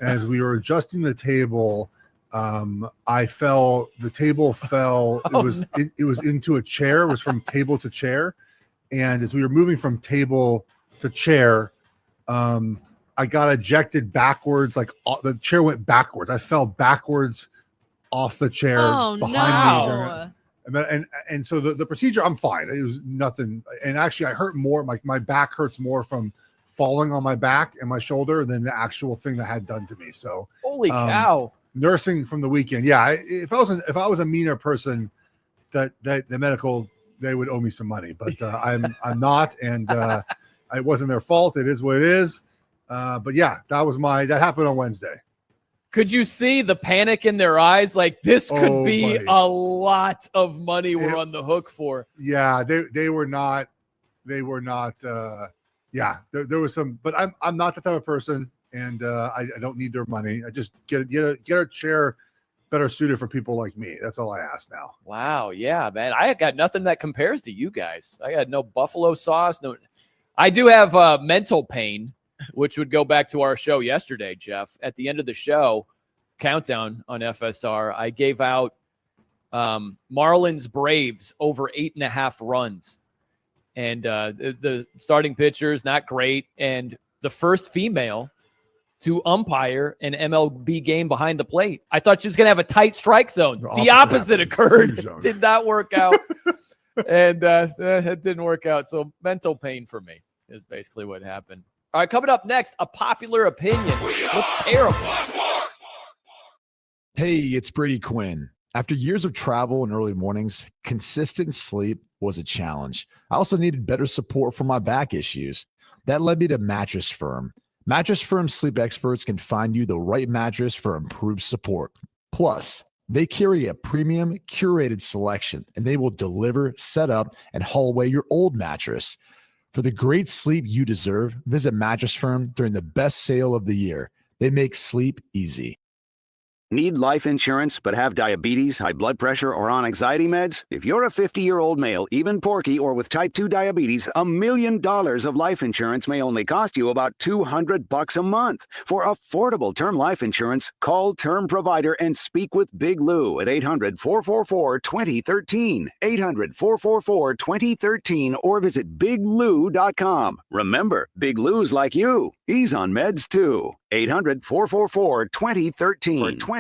As we were adjusting the table, the table fell. It was into a chair. It was from table to chair. And as we were moving from table to chair, I got ejected backwards. Like the chair went backwards. I fell backwards off the chair behind me. And so the procedure, I'm fine. It was nothing. And actually, I hurt more. My back hurts more from falling on my back and my shoulder than the actual thing that had done to me. So holy cow. Nursing from the weekend. Yeah. If I was a meaner person, that the medical, they would owe me some money, but I'm not, and it wasn't their fault. It is what it is. But yeah, that happened on Wednesday. Could you see the panic in their eyes? Like, this could be a lot of money we're on the hook for. Yeah, they were not. Yeah, there was some, but I'm not the type of person, and I don't need their money. I just get a chair better suited for people like me. That's all I ask now. Wow, yeah, man. I got nothing that compares to you guys. I got no buffalo sauce. No, I do have mental pain, which would go back to our show yesterday, Jeff. At the end of the show, countdown on FSR, I gave out Marlins Braves over 8.5 runs. And the starting pitcher is not great. And the first female to umpire an MLB game behind the plate. I thought she was going to have a tight strike zone. The opposite occurred. Did not work out. And it didn't work out. So mental pain for me is basically what happened. All right, coming up next, a popular opinion. Looks terrible. Hey, it's Brady Quinn. After years of travel and early mornings, consistent sleep was a challenge. I also needed better support for my back issues. That led me to Mattress Firm. Mattress Firm sleep experts can find you the right mattress for improved support. Plus, they carry a premium curated selection, and they will deliver, set up, and haul away your old mattress. For the great sleep you deserve, visit Mattress Firm during the best sale of the year. They make sleep easy. Need life insurance but have diabetes, high blood pressure, or on anxiety meds? If you're a 50-year-old male, even porky, or with type 2 diabetes, $1 million of life insurance may only cost you about $200 a month. For affordable term life insurance, call Term Provider and speak with Big Lou at 800-444-2013, 800-444-2013, or visit biglou.com. Remember, Big Lou's like you. He's on meds too. 800-444-2013.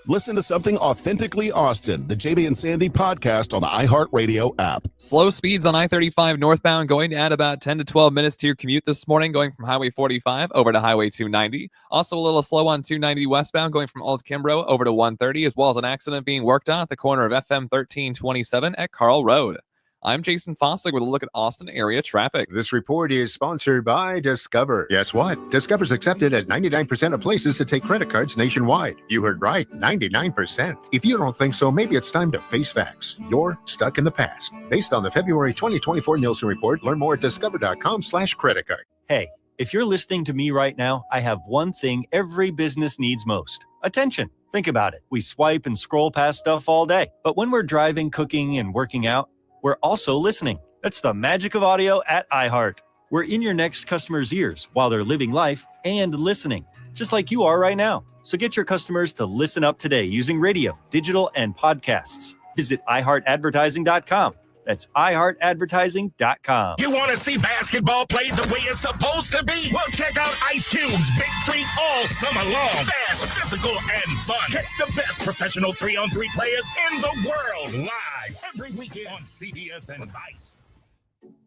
Listen to something authentically Austin, the JB and Sandy podcast on the iHeartRadio app. Slow speeds on I-35 northbound going to add about 10 to 12 minutes to your commute this morning, going from Highway 45 over to Highway 290. Also a little slow on 290 westbound going from Old Kimbrough over to 130, as well as an accident being worked on at the corner of FM 1327 at Carl Road. I'm Jason Fossler with a look at Austin area traffic. This report is sponsored by Discover. Guess what? Discover's accepted at 99% of places to take credit cards nationwide. You heard right, 99%. If you don't think so, maybe it's time to face facts. You're stuck in the past. Based on the February 2024 Nielsen report, learn more at discover.com/credit card. Hey, if you're listening to me right now, I have one thing every business needs most: attention. Think about it. We swipe and scroll past stuff all day. But when we're driving, cooking, and working out, we're also listening. That's the magic of audio at iHeart. We're in your next customer's ears while they're living life and listening, just like you are right now. So get your customers to listen up today using radio, digital, and podcasts. Visit iHeartAdvertising.com. That's iHeartAdvertising.com. You want to see basketball played the way it's supposed to be? Well, check out Ice Cube's Big Three all summer long. Fast, physical, and fun. Catch the best professional 3-on-3 players in the world live every weekend on CBS and Vice.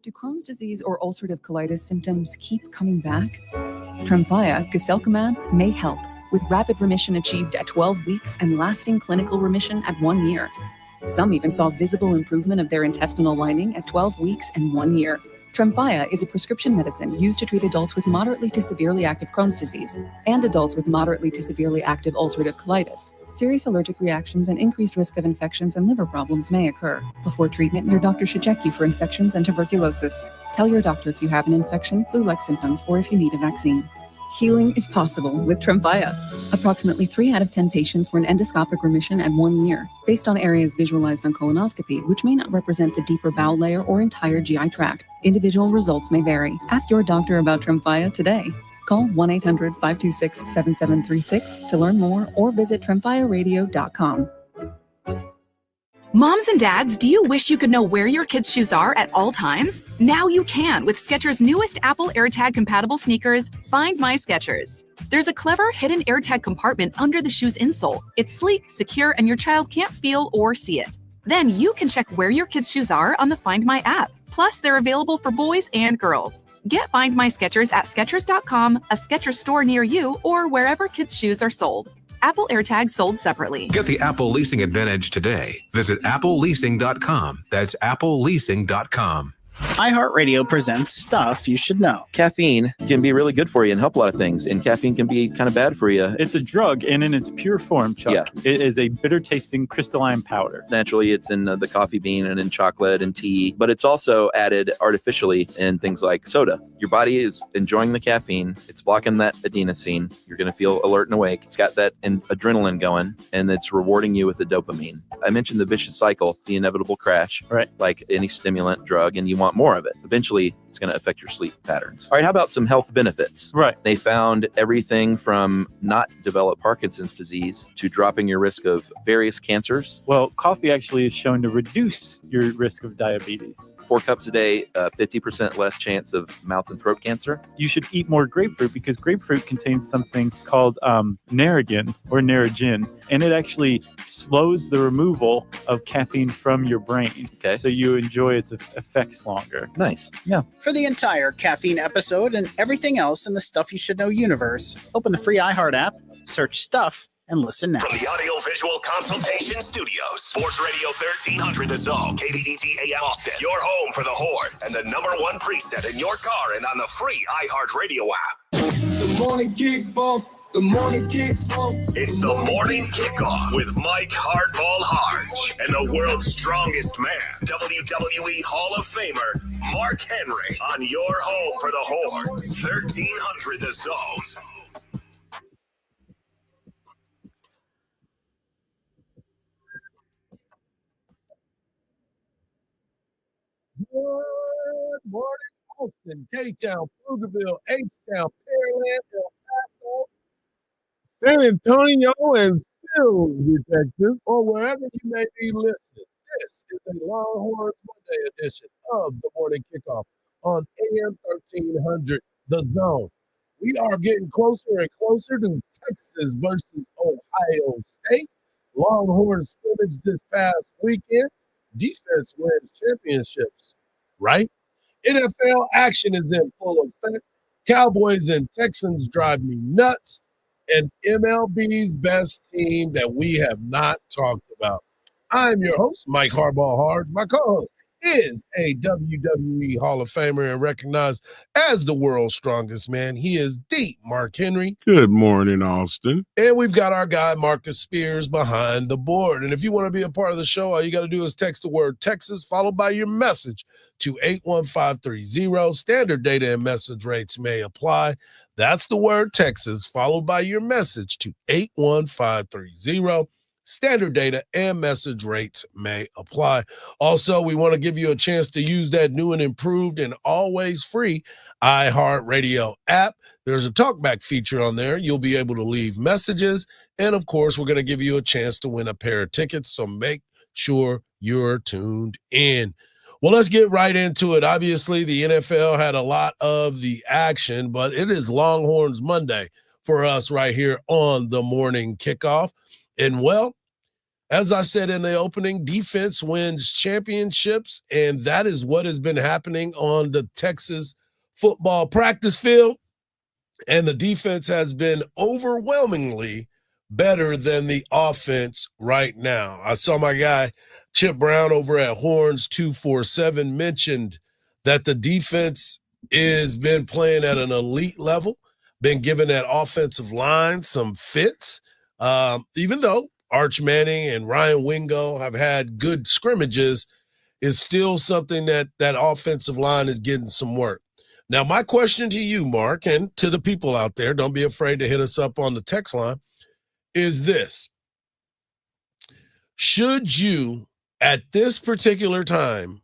Do Crohn's disease or ulcerative colitis symptoms keep coming back? Tremfya, guselkumab, may help, with rapid remission achieved at 12 weeks and lasting clinical remission at 1 year. Some even saw visible improvement of their intestinal lining at 12 weeks and 1 year. Tremfya is a prescription medicine used to treat adults with moderately to severely active Crohn's disease and adults with moderately to severely active ulcerative colitis. Serious allergic reactions and increased risk of infections and liver problems may occur. Before treatment, your doctor should check you for infections and tuberculosis. Tell your doctor if you have an infection, flu-like symptoms, or if you need a vaccine. Healing is possible with Tremfya. Approximately 3 out of 10 patients were in endoscopic remission at 1 year, based on areas visualized on colonoscopy, which may not represent the deeper bowel layer or entire GI tract. Individual results may vary. Ask your doctor about Tremfya today. Call 1-800-526-7736 to learn more or visit TrimFireRadio.com. Moms and dads, do you wish you could know where your kids' shoes are at all times? Now you can with Skechers' newest Apple AirTag compatible sneakers, Find My Skechers. There's a clever hidden AirTag compartment under the shoe's insole. It's sleek, secure, and your child can't feel or see it. Then you can check where your kids' shoes are on the Find My app. Plus, they're available for boys and girls. Get Find My Skechers at Skechers.com, a Skechers store near you, or wherever kids' shoes are sold. Apple AirTags sold separately. Get the Apple Leasing Advantage today. Visit appleleasing.com. That's appleleasing.com. iHeartRadio presents Stuff You Should Know. Caffeine can be really good for you and help a lot of things, and caffeine can be kind of bad for you. It's a drug, and in its pure form, Chuck, Yeah. It is a bitter-tasting crystalline powder. Naturally, it's in the coffee bean and in chocolate and tea, but it's also added artificially in things like soda. Your body is enjoying the caffeine. It's blocking that adenosine. You're going to feel alert and awake. It's got that adrenaline going, and it's rewarding you with the dopamine. I mentioned the vicious cycle, the inevitable crash, right? Like any stimulant drug, and you want more of it. Eventually, it's going to affect your sleep patterns. All right, how about some health benefits? Right. They found everything from not develop Parkinson's disease to dropping your risk of various cancers. Well, coffee actually is shown to reduce your risk of diabetes. 4 cups a day, 50% less chance of mouth and throat cancer. You should eat more grapefruit because grapefruit contains something called narragin or narragin, and it actually slows the removal of caffeine from your brain. Okay. So you enjoy its effects longer. Nice. Yeah. For the entire caffeine episode and everything else in the Stuff You Should Know universe, open the free iHeart app, search Stuff, and listen now. From the Audio Visual Consultation Studios, Sports Radio 1300 The Zone, KDET AM Austin, your home for the Horns, and the #1 preset in your car and on the free iHeart Radio app. The morning kickoff. The morning kickoff. It's the morning kickoff with Mike Hardball Hardge and the world's strongest man, WWE Hall of Famer Mark Henry, on your home for the Horns, 1300 The Zone. Good morning, Austin, K-Town, Pflugerville, H-Town, Pearland, El Paso, San Antonio, and Sills, Texas, or wherever you may be listening. This is a Longhorns Monday edition of the Morning Kickoff on AM 1300, The Zone. We are getting closer and closer to Texas versus Ohio State. Longhorns scrimmage this past weekend. Defense wins championships, right? NFL action is in full effect. Cowboys and Texans drive me nuts. And MLB's best team that we have not talked about. I'm your host, Mike Hardball Hardge. My co-host is a WWE Hall of Famer and recognized as the world's strongest man. He is the Mark Henry. Good morning, Austin. And we've got our guy, Marcus Spears, behind the board. And if you want to be a part of the show, all you got to do is text the word Texas followed by your message to 81530. Standard data and message rates may apply. That's the word Texas followed by your message to 81530. Standard data and message rates may apply. Also, we want to give you a chance to use that new and improved and always free iHeartRadio app. There's a talkback feature on there. You'll be able to leave messages. And of course, we're going to give you a chance to win a pair of tickets. So make sure you're tuned in. Well, let's get right into it. Obviously, the NFL had a lot of the action, but it is Longhorns Monday for us right here on the Morning Kickoff. And, well, as I said in the opening, defense wins championships, and that is what has been happening on the Texas football practice field. And the defense has been overwhelmingly better than the offense right now. I saw my guy Chip Brown over at Horns 247 mentioned that the defense has been playing at an elite level, been giving that offensive line some fits. Even though Arch Manning and Ryan Wingo have had good scrimmages, it's still something that offensive line is getting some work. Now, my question to you, Mark, and to the people out there, don't be afraid to hit us up on the text line, is this. Should you, at this particular time,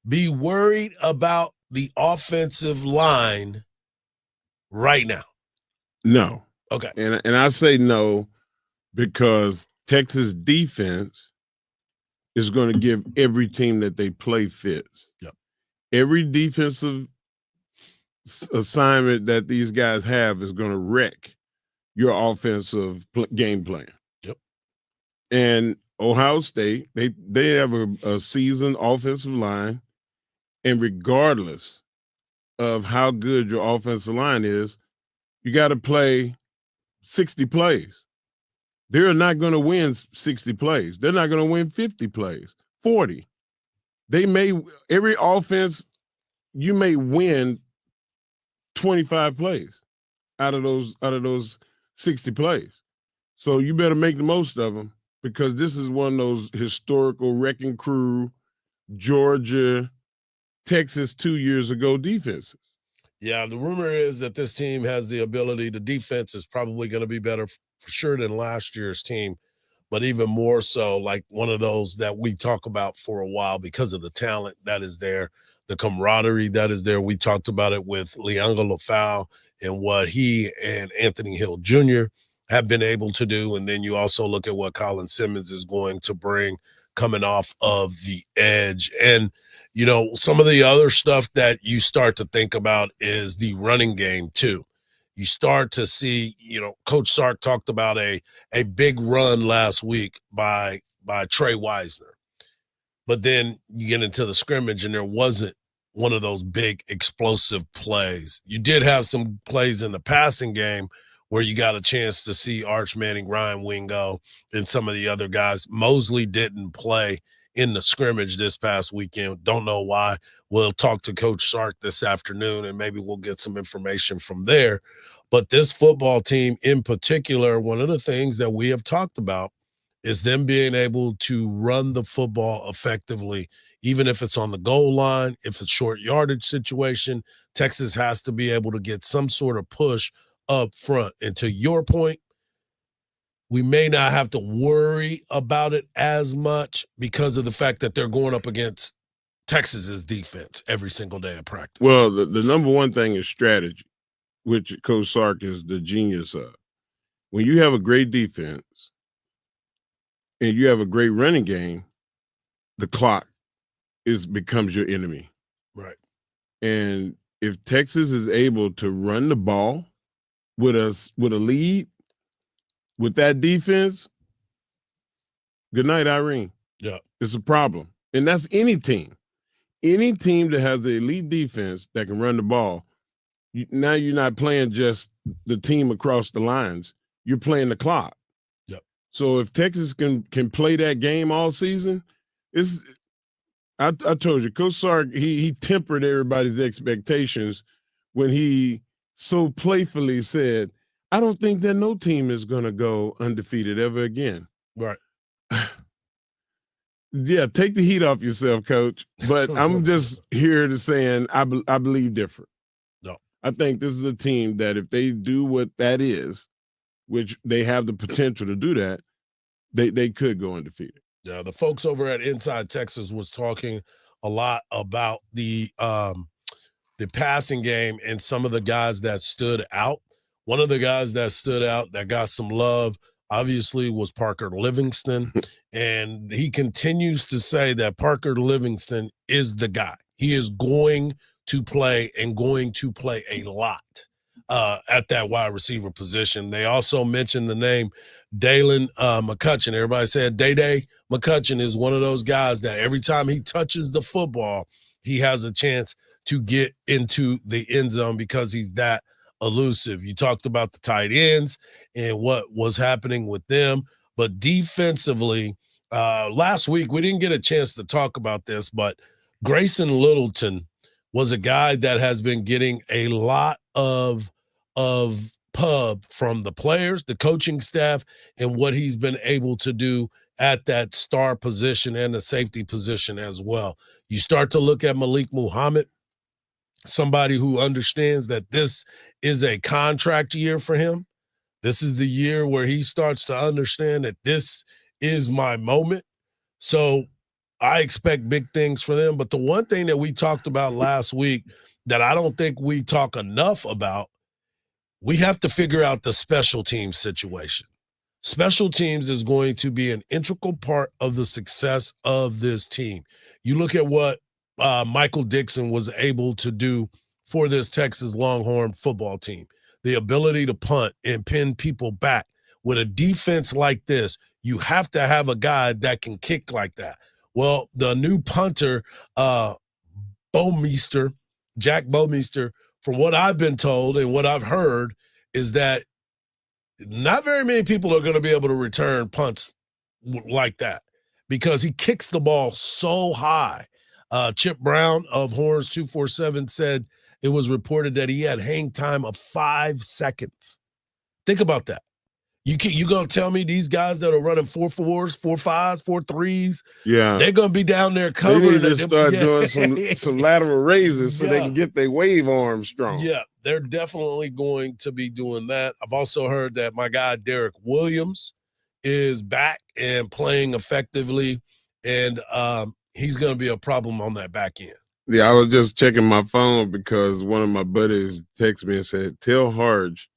be worried about the offensive line right now? No. Okay. And I say no because Texas defense is going to give every team that they play fits. Yep. Every defensive assignment that these guys have is going to wreck your offensive game plan. Yep. And Ohio State, they have a seasoned offensive line, and regardless of how good your offensive line is, you got to play 60 plays. They're not going to win 60 plays. They're not going to win 50 plays, 40. Every offense, you may win 25 plays out of those 60 plays. So you better make the most of them, because this is one of those historical wrecking crew, Georgia, Texas 2 years ago defenses. Yeah, the rumor is that this team has the ability. The defense is probably going to be better for sure than last year's team, but even more so, like one of those that we talk about for a while because of the talent that is there, the camaraderie that is there. We talked about it with Lianga Lafau and what he and Anthony Hill Jr. have been able to do. And then you also look at what Colin Simmons is going to bring coming off of the edge. And, you know, some of the other stuff that you start to think about is the running game too. You start to see, you know, Coach Sark talked about a big run last week by Trey Wisner. But then you get into the scrimmage and there wasn't one of those big explosive plays. You did have some plays in the passing game where you got a chance to see Arch Manning, Ryan Wingo, and some of the other guys. Mosley didn't play in the scrimmage this past weekend. Don't know why. We'll talk to Coach Sark this afternoon, and maybe we'll get some information from there. But this football team in particular, one of the things that we have talked about is them being able to run the football effectively, even if it's on the goal line, if it's short yardage situation. Texas has to be able to get some sort of push up front. And to your point, we may not have to worry about it as much because of the fact that they're going up against Texas's defense every single day of practice. Well, the number one thing is strategy, which Coach Sark is the genius of. When you have a great defense and you have a great running game, the clock becomes your enemy. Right. And if Texas is able to run the ball with a lead, with that defense, good night, Irene. Yeah. It's a problem. And that's any team. Any team that has an elite defense that can run the ball, now you're not playing just the team across the lines. You're playing the clock. Yep. So if Texas can play that game all season, I told you, Coach Sark, he tempered everybody's expectations when he so playfully said, I don't think that no team is going to go undefeated ever again. Right. Yeah, take the heat off yourself, Coach. But I'm just here to saying I believe different. No. I think this is a team that if they do what that is, which they have the potential to do that, they could go undefeated. Yeah, the folks over at Inside Texas was talking a lot about the passing game and some of the guys that stood out. One of the guys that stood out that got some love, obviously, was Parker Livingston. And he continues to say that Parker Livingston is the guy. He is going to play and going to play a lot at that wide receiver position. They also mentioned the name Dalen McCutcheon. Everybody said Day McCutcheon is one of those guys that every time he touches the football, he has a chance to get into the end zone because he's that elusive. You talked about the tight ends and what was happening with them, but defensively, last week we didn't get a chance to talk about this, but Grayson Littleton was a guy that has been getting a lot of pub from the players, the coaching staff, and what he's been able to do at that star position and the safety position as well. You start to look at Malik Muhammad, somebody who understands that this is a contract year for him. This is the year where he starts to understand that this is my moment. So I expect big things for them. But the one thing that we talked about last week that I don't think we talk enough about we have to figure out the special teams situation. Special teams is going to be an integral part of the success of this team. You look at what Michael Dixon was able to do for this Texas Longhorn football team. The ability to punt and pin people back. With a defense like this, you have to have a guy that can kick like that. Well, the new punter, Jack Bomeister, from what I've been told and what I've heard, is that not very many people are going to be able to return punts like that because he kicks the ball so high. Chip Brown of Horns 247 said it was reported that he had hang time of 5 seconds. Think about that. You going to tell me these guys that are running 4.4s, 4.5s, 4.3s, they're going to be down there covering. They need to start doing some lateral raises so they can get their wave arm strong. Yeah, they're definitely going to be doing that. I've also heard that my guy Derek Williams is back and playing effectively, and he's going to be a problem on that back end. Yeah, I was just checking my phone because one of my buddies texted me and said, tell Hardge,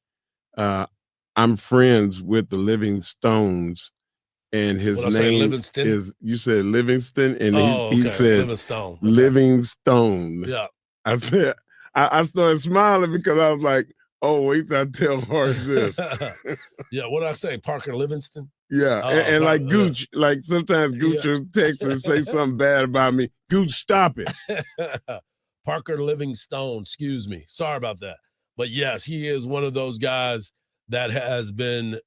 I'm friends with the Living Stones, and his name is, you said Livingston, and he said Livingstone. Livingstone. Yeah. I said, I started smiling because I was like, oh, wait till I tell Hardge this. Yeah, what did I say, Parker Livingston? Yeah, and like Gooch, like sometimes Gooch will text and say something bad about me. Gooch, stop it. Parker Livingstone, excuse me. Sorry about that. But yes, he is one of those guys that has been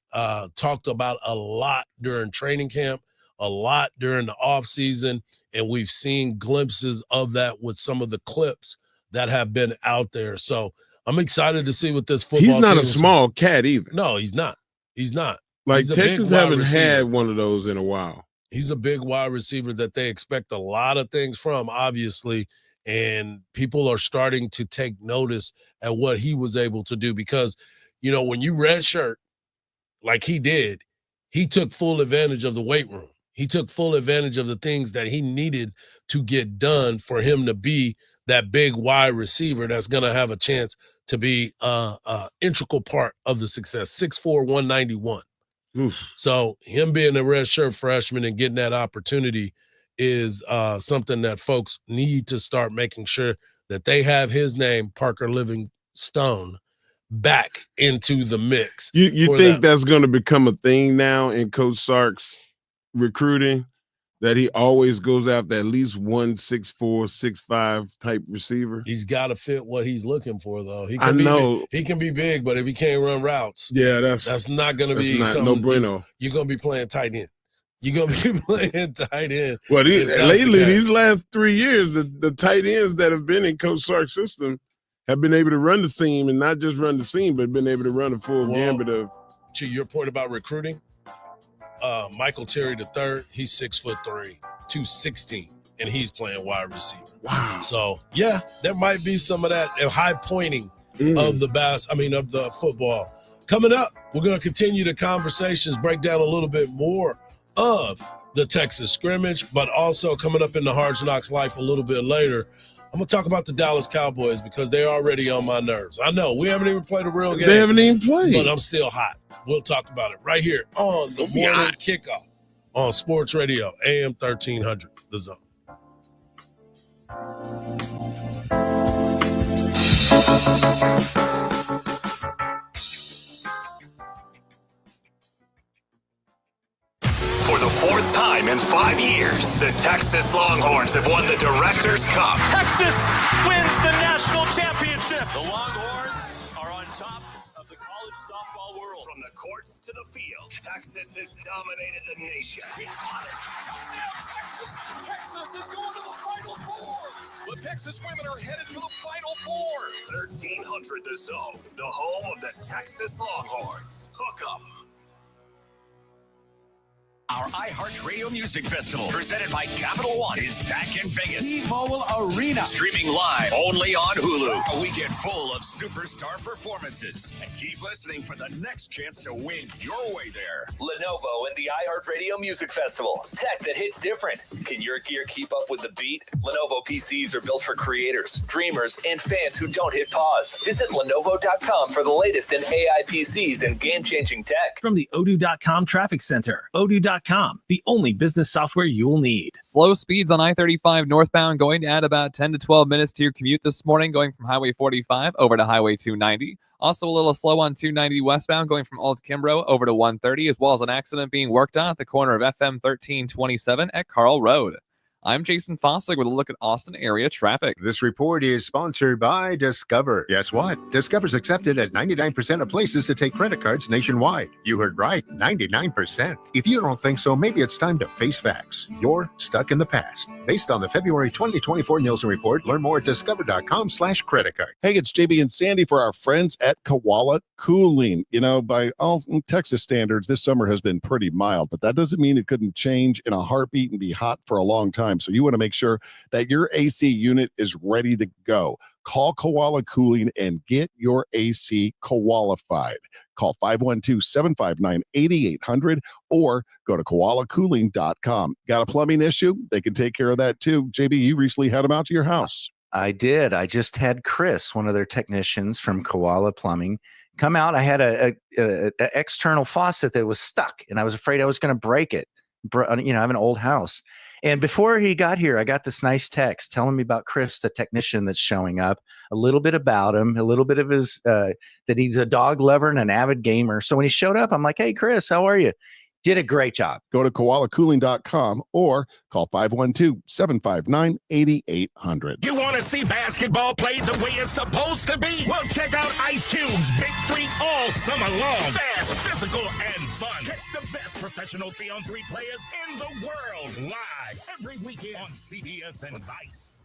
talked about a lot during training camp, a lot during the offseason, and we've seen glimpses of that with some of the clips that have been out there. So I'm excited to see what this football He's not team a small cat either. No, he's not. He's not. Like Texas haven't had one of those in a while. He's a big wide receiver that they expect a lot of things from, obviously, and people are starting to take notice at what he was able to do because, you know, when you redshirt like he did, he took full advantage of the weight room. He took full advantage of the things that he needed to get done for him to be that big wide receiver that's going to have a chance to be an integral part of the success. 6'4", 191. Oof. So him being a redshirt freshman and getting that opportunity is something that folks need to start making sure that they have his name, Parker Livingstone, back into the mix. You think that's going to become a thing now in Coach Sark's recruiting, that he always goes after at least 1 6'4", 6'5" type receiver? He's got to fit what he's looking for, though. He can be big, but if he can't run routes, that's not going to be something. No bueno. You're going to be playing tight end. You're going to be playing tight end. Well, lately, these last 3 years, the tight ends that have been in Coach Sark's system have been able to run the seam, and not just run the seam, but been able to run a full gambit of. To your point about recruiting, Michael Terry III, he's 6'3", 216, and he's playing wide receiver. Wow. So yeah, there might be some of that high pointing of the football. Coming up, we're going to continue the conversations, break down a little bit more of the Texas scrimmage, but also coming up in the Hardge Knocks Life a little bit later, I'm going to talk about the Dallas Cowboys because they're already on my nerves. I know we haven't even played a real game. They haven't even played. But I'm still hot. We'll talk about it right here on the morning kickoff on Sports Radio, AM 1300, The Zone. For the fourth time in 5 years, the Texas Longhorns have won the Directors' Cup. Texas wins the national championship. The Longhorns are on top of the college softball world. From the courts to the field, Texas has dominated the nation. Texas is going to the Final Four. The Texas women are headed for the Final Four. 1300 The Zone, the home of the Texas Longhorns. Hook 'em. Our iHeartRadio Music Festival, presented by Capital One, is back in Vegas. T-Mobile Arena. Streaming live only on Hulu. A weekend full of superstar performances. And keep listening for the next chance to win your way there. Lenovo and the iHeartRadio Music Festival. Tech that hits different. Can your gear keep up with the beat? Lenovo PCs are built for creators, dreamers, and fans who don't hit pause. Visit Lenovo.com for the latest in AI PCs and game-changing tech. From the Odoo.com Traffic Center. Odoo.com, the only business software you will need. Slow speeds on I-35 northbound, going to add about 10 to 12 minutes to your commute this morning, going from Highway 45 over to Highway 290. Also a little slow on 290 westbound, going from Old Kimbrough over to 130, as well as an accident being worked on at the corner of FM 1327 at Carl Road. I'm Jason Fossig with a look at Austin area traffic. This report is sponsored by Discover. Guess what? Discover's accepted at 99% of places to take credit cards nationwide. You heard right, 99%. If you don't think so, maybe it's time to face facts. You're stuck in the past. Based on the February 2024 Nielsen report, learn more at discover.com/credit card. Hey, it's JB and Sandy for our friends at Koala Cooling. You know, by all Texas standards, this summer has been pretty mild, but that doesn't mean it couldn't change in a heartbeat and be hot for a long time. So you want to make sure that your AC unit is ready to go. Call Koala Cooling and get your AC qualified. Call 512-759-8800 or go to koalacooling.com. Got a plumbing issue? They can take care of that too. JB, you recently had them out to your house. I did. I just had Chris, one of their technicians from Koala Plumbing, come out. I had a external faucet that was stuck, and I was afraid I was going to break it. You know, I have an old house. And before he got here, I got this nice text telling me about Chris, the technician that's showing up, a little bit about him, a little bit of his, that he's a dog lover and an avid gamer. So when he showed up, I'm like, hey, Chris, how are you? Did a great job. Go to koalacooling.com or call 512-759-8800. You want to see basketball played the way it's supposed to be? Well, check out Ice Cube's Big Three all summer long. Fast, physical, and fun. Catch the best professional 3-on-3 players in the world live every weekend on CBS and Vice.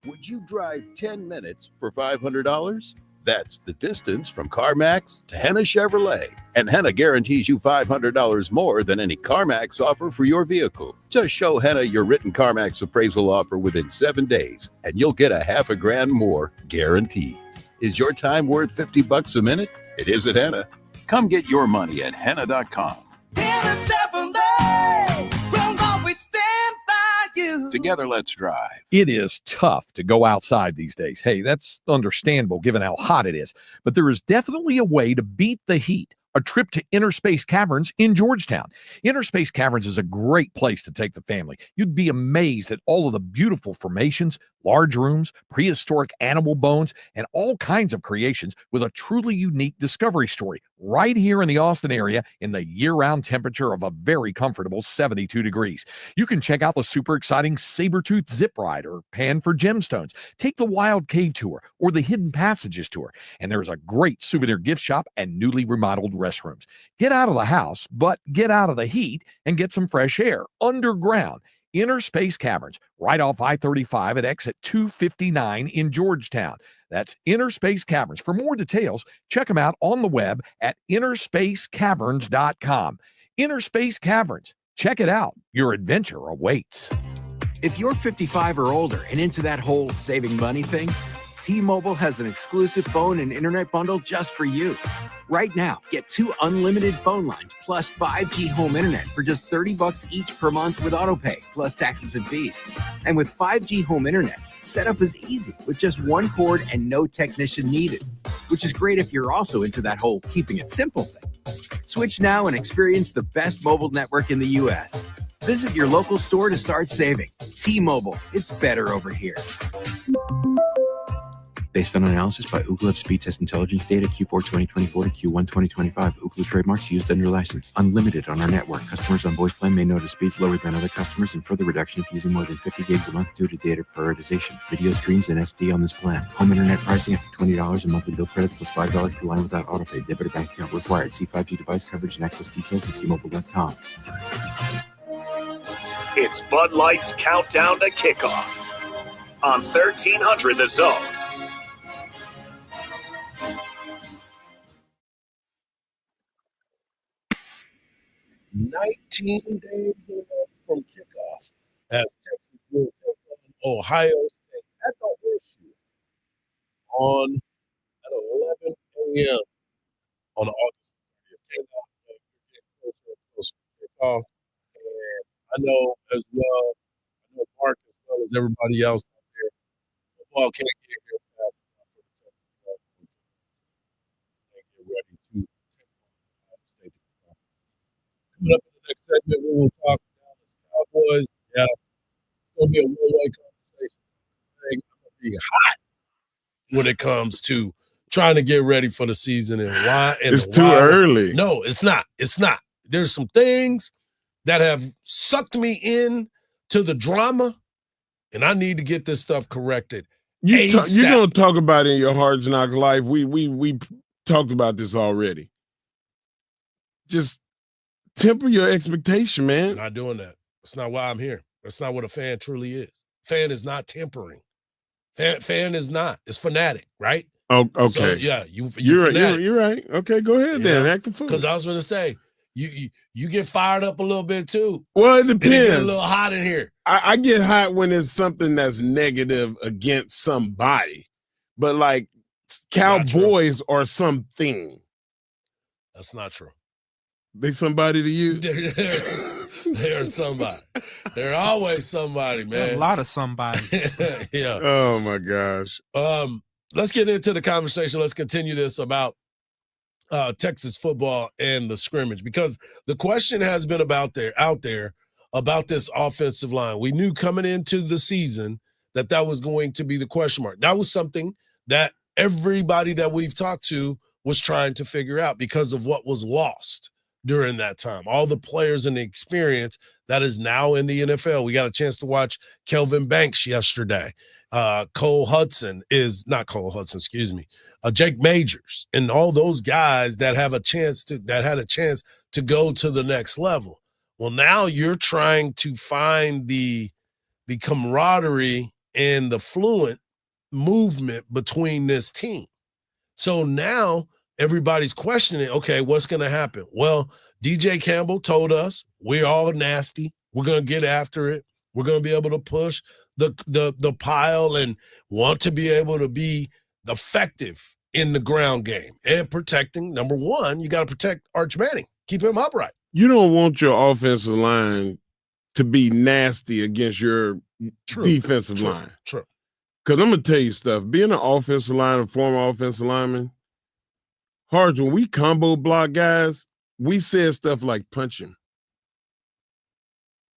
Would you drive 10 minutes for $500? That's the distance from CarMax to Henna Chevrolet. And Henna guarantees you $500 more than any CarMax offer for your vehicle. Just show Henna your written CarMax appraisal offer within 7 days, and you'll get $1,000 more guaranteed. Is your time worth $50 a minute? It is at Henna. Come get your money at Henna.com. Henna Chevrolet, we'll always stand by you. Together, let's drive. It is tough to go outside these days. Hey, that's understandable given how hot it is. But there is definitely a way to beat the heat. A trip to Inner Space Caverns in Georgetown. Inner Space Caverns is a great place to take the family. You'd be amazed at all of the beautiful formations, large rooms, prehistoric animal bones, and all kinds of creations with a truly unique discovery story right here in the Austin area in the year-round temperature of a very comfortable 72 degrees. You can check out the super exciting saber-tooth zip ride or pan for gemstones. Take the wild cave tour or the hidden passages tour. And there's a great souvenir gift shop and newly remodeled restrooms. Get out of the house, but get out of the heat and get some fresh air underground. Inner Space Caverns, right off I-35 at exit 259 in Georgetown. That's Inner Space Caverns. For more details, check them out on the web at innerspacecaverns.com. Inner Space Caverns. Check it out. Your adventure awaits. If you're 55 or older and into that whole saving money thing, T-Mobile has an exclusive phone and internet bundle just for you. Right now, get 2 unlimited phone lines plus 5G home internet for just $30 each per month with autopay, plus taxes and fees. And with 5G home internet, setup is easy with just 1 cord and no technician needed, which is great if you're also into that whole keeping it simple thing. Switch now and experience the best mobile network in the U.S. Visit your local store to start saving. T-Mobile, it's better over here. Based on analysis by Ookla of speed test intelligence data Q4 2024 to Q1 2025. Ookla trademarks used under license. Unlimited on our network. Customers on voice plan may notice speeds lower than other customers and further reduction if using more than 50 gigs a month due to data prioritization. Video streams and SD on this plan. Home internet pricing after $20 a monthly bill credit plus $5 per line without autopay. Debit or bank account required. See 5G device coverage and access details at tmobile.com. It's Bud Light's countdown to kickoff on 1300 The Zone. 19 days from kickoff as Texas will take on Ohio State at the Horseshoe on at 11 a.m. on August 30th. And we're getting closer and closer to kickoff. And I know as well, I know Mark as well as everybody else out there, football can't get here fast enough for the Texas Red. They get ready to take on Ohio State to kick off. Coming up in the next segment, we will talk Dallas Cowboys. Yeah, it's going to be a one-way conversation. I'm going to be hot when it comes to trying to get ready for the season and why. And it's too early. No, it's not. It's not. There's some things that have sucked me in to the drama, and I need to get this stuff corrected. You're going to talk about it in your Hardge Knock life. We talked about this already. Just temper your expectation, man. I'm not doing that. That's not why I'm here. That's not what a fan truly is. Fan is not tempering. Fan is not. It's fanatic, right? Oh, okay. So, yeah, you're right. Okay, go ahead then. Act the fool. Because I was going to say, you get fired up a little bit too. Well, it depends. It get a little hot in here. I get hot when it's something that's negative against somebody, but like Cowboys are something. That's not true. They somebody to you. They're somebody. They're always somebody, man. A lot of somebodies. Yeah. Oh my gosh. Let's get into the conversation. Let's continue this about Texas football and the scrimmage, because the question has been out there about this offensive line. We knew coming into the season that was going to be the question mark. That was something that everybody that we've talked to was trying to figure out because of what was lost during that time. All the players and the experience that is now in the NFL. We got a chance to watch Kelvin Banks yesterday. Jake Majors and all those guys that had a chance to go to the next level. Well, now you're trying to find the camaraderie and the fluent movement between this team. So now everybody's questioning, okay, what's going to happen? Well, DJ Campbell told us we're all nasty. We're going to get after it. We're going to be able to push the pile and want to be able to be effective in the ground game and protecting. Number one, you got to protect Arch Manning. Keep him upright. You don't want your offensive line to be nasty against your defensive line. True. Because I'm going to tell you stuff. Being an offensive line, a former offensive lineman, Hardge, when we combo block guys, we said stuff like punch him.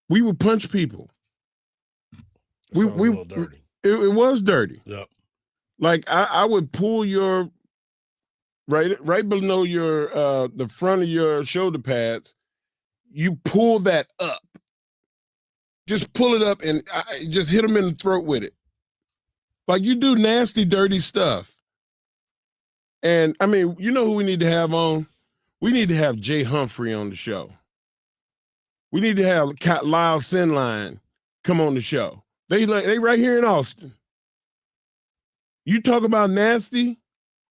We would punch people. A little dirty. It was dirty. Yep. Like I would pull your right below your the front of your shoulder pads. You pull that up. Just pull it up and just hit them in the throat with it. Like you do nasty, dirty stuff. And I mean, you know who we need to have on? We need to have Jay Humphrey on the show. We need to have Lyle Sinline come on the show. They right here in Austin. You talk about nasty,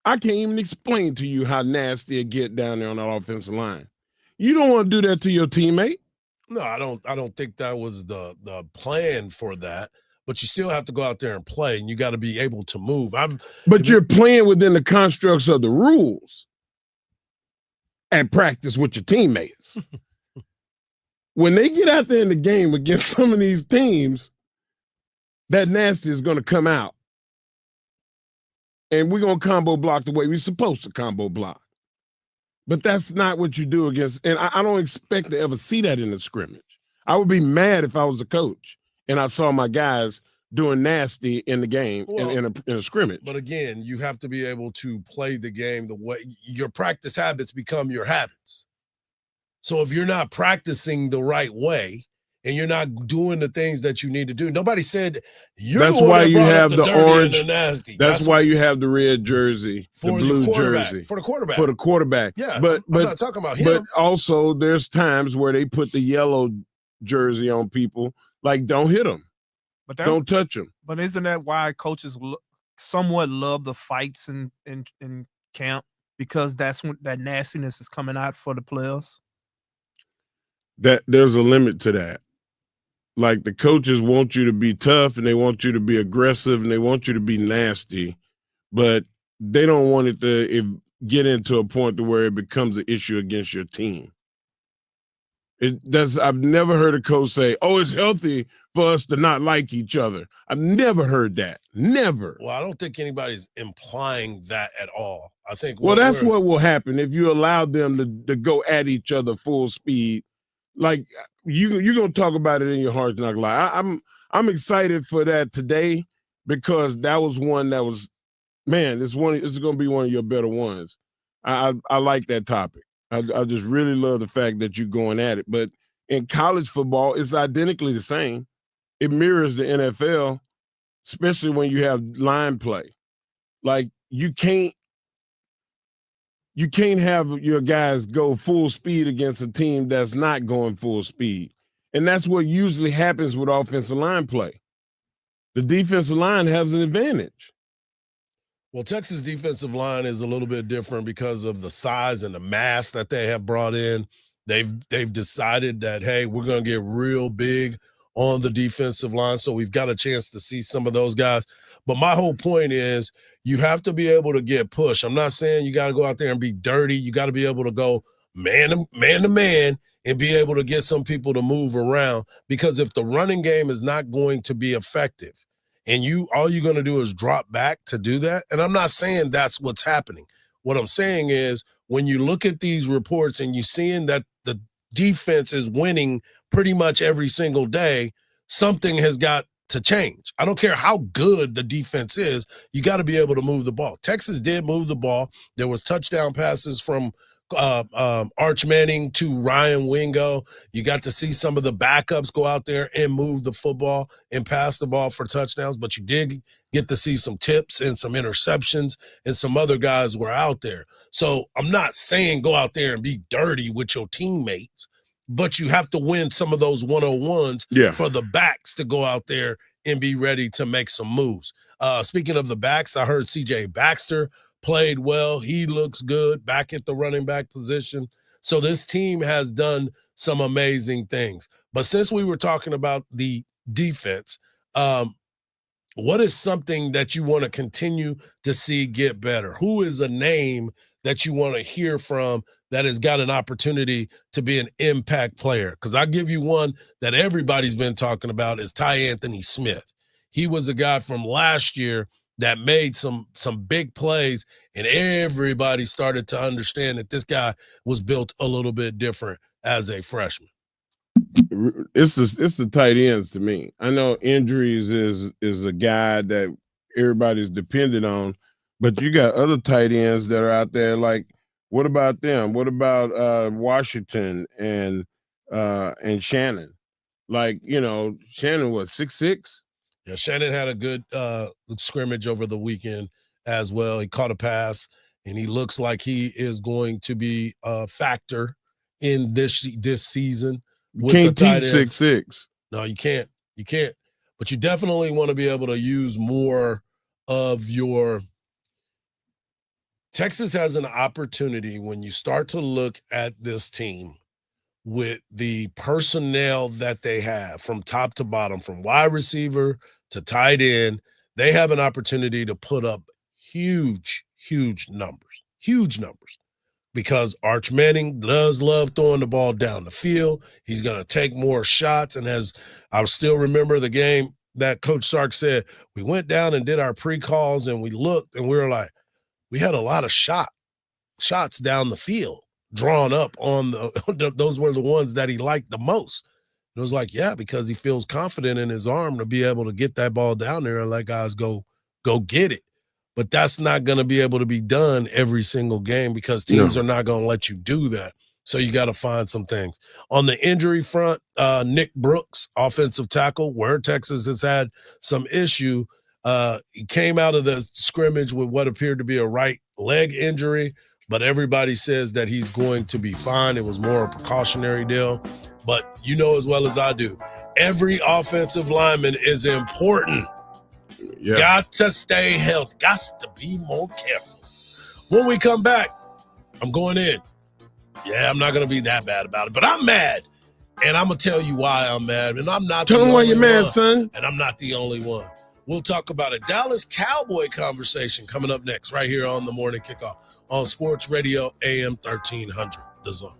I can't even explain to you how nasty it get down there on that offensive line. You don't want to do that to your teammate. No, I don't think that was the plan for that. But you still have to go out there and play, and you got to be able to move. But you're playing within the constructs of the rules and practice with your teammates. When they get out there in the game against some of these teams, that nasty is going to come out. And we're going to combo block the way we're supposed to combo block. But that's not what you do against, and I don't expect to ever see that in the scrimmage. I would be mad if I was a coach and I saw my guys doing nasty in the game, in a scrimmage. But again, you have to be able to play the game the way your practice habits become your habits. So if you're not practicing the right way and you're not doing the things that you need to do, nobody said you're that's the one why that you brought have up the orange, and the nasty. That's why you have the red jersey, the blue jersey for the quarterback. For the quarterback. Yeah, but I'm not talking about him. But also, there's times where they put the yellow jersey on people, like don't hit them, but don't touch them. But isn't that why coaches somewhat love the fights in camp? Because that's when that nastiness is coming out for the players. that there's a limit to that. Like the coaches want you to be tough and they want you to be aggressive and they want you to be nasty, but they don't want it to get into a point to where it becomes an issue against your team. I've never heard a coach say, "Oh, it's healthy for us to not like each other." I've never heard that. Never. Well, I don't think anybody's implying that at all. I think. Well, that's what will happen if you allow them to go at each other full speed. Like you're gonna talk about it in your heart, not lie. I'm excited for that today because that was one that was, man. It's gonna be one of your better ones. I like that topic. I just really love the fact that you're going at it. But in college football, it's identically the same. It mirrors the NFL, especially when you have line play. Like you can't have your guys go full speed against a team that's not going full speed. And that's what usually happens with offensive line play. The defensive line has an advantage. Well, Texas defensive line is a little bit different because of the size and the mass that they have brought in. They've decided that, hey, we're going to get real big on the defensive line, so we've got a chance to see some of those guys. But my whole point is you have to be able to get pushed. I'm not saying you got to go out there and be dirty. You got to be able to go man to man and be able to get some people to move around, because if the running game is not going to be effective, and all you're going to do is drop back to do that. And I'm not saying that's what's happening. What I'm saying is when you look at these reports and you're seeing that the defense is winning pretty much every single day, something has got to change. I don't care how good the defense is. You got to be able to move the ball. Texas did move the ball. There was touchdown passes from Arch Manning to Ryan Wingo. You got to see some of the backups go out there and move the football and pass the ball for touchdowns, but you did get to see some tips and some interceptions, and some other guys were out there. So I'm not saying go out there and be dirty with your teammates, but you have to win some of those 101s for the backs to go out there and be ready to make some moves. Speaking of the backs, I heard CJ Baxter played well. He looks good back at the running back position. So this team has done some amazing things. But since we were talking about the defense, what is something that you want to continue to see get better? Who is a name that you want to hear from that has got an opportunity to be an impact player? Because I'll give you one that everybody's been talking about is Ty Anthony Smith. He was a guy from last year that made some big plays, and everybody started to understand that this guy was built a little bit different as a freshman. It's the tight ends to me. I know injuries is a guy that everybody's dependent on, but you got other tight ends that are out there. Like, what about them? What about Washington and Shannon? Like, Shannon was 6'6". Yeah, Shannon had a good scrimmage over the weekend as well. He caught a pass, and he looks like he is going to be a factor in this season. With Can't the tight teach ends. 6'6". No, you can't. You can't. But you definitely want to be able to use more of your – Texas has an opportunity when you start to look at this team with the personnel that they have from top to bottom, from wide receiver to tight end. They have an opportunity to put up huge numbers, because Arch Manning does love throwing the ball down the field. He's going to take more shots. And as I still remember the game that Coach Sark said, we went down and did our pre-calls and we looked and we were like, we had a lot of shots down the field drawn up on those were the ones that he liked the most. It was like, yeah, because he feels confident in his arm to be able to get that ball down there and let guys go get it. But that's not going to be able to be done every single game, because teams are not going to let you do that. So you got to find some things. On the injury front, Nick Brooks, offensive tackle, where Texas has had some issue. He came out of the scrimmage with what appeared to be a right leg injury, but everybody says that he's going to be fine. It was more a precautionary deal. But you know as well as I do, every offensive lineman is important. Yeah. Got to stay healthy. Got to be more careful. When we come back, I'm going in. Yeah, I'm not going to be that bad about it, but I'm mad. And I'm going to tell you why I'm mad. And I'm not Tell the them why only you're mad, one. son. And I'm not the only one. We'll talk about a Dallas Cowboy conversation coming up next, right here on the Morning Kickoff on Sports Radio AM 1300, The Zone.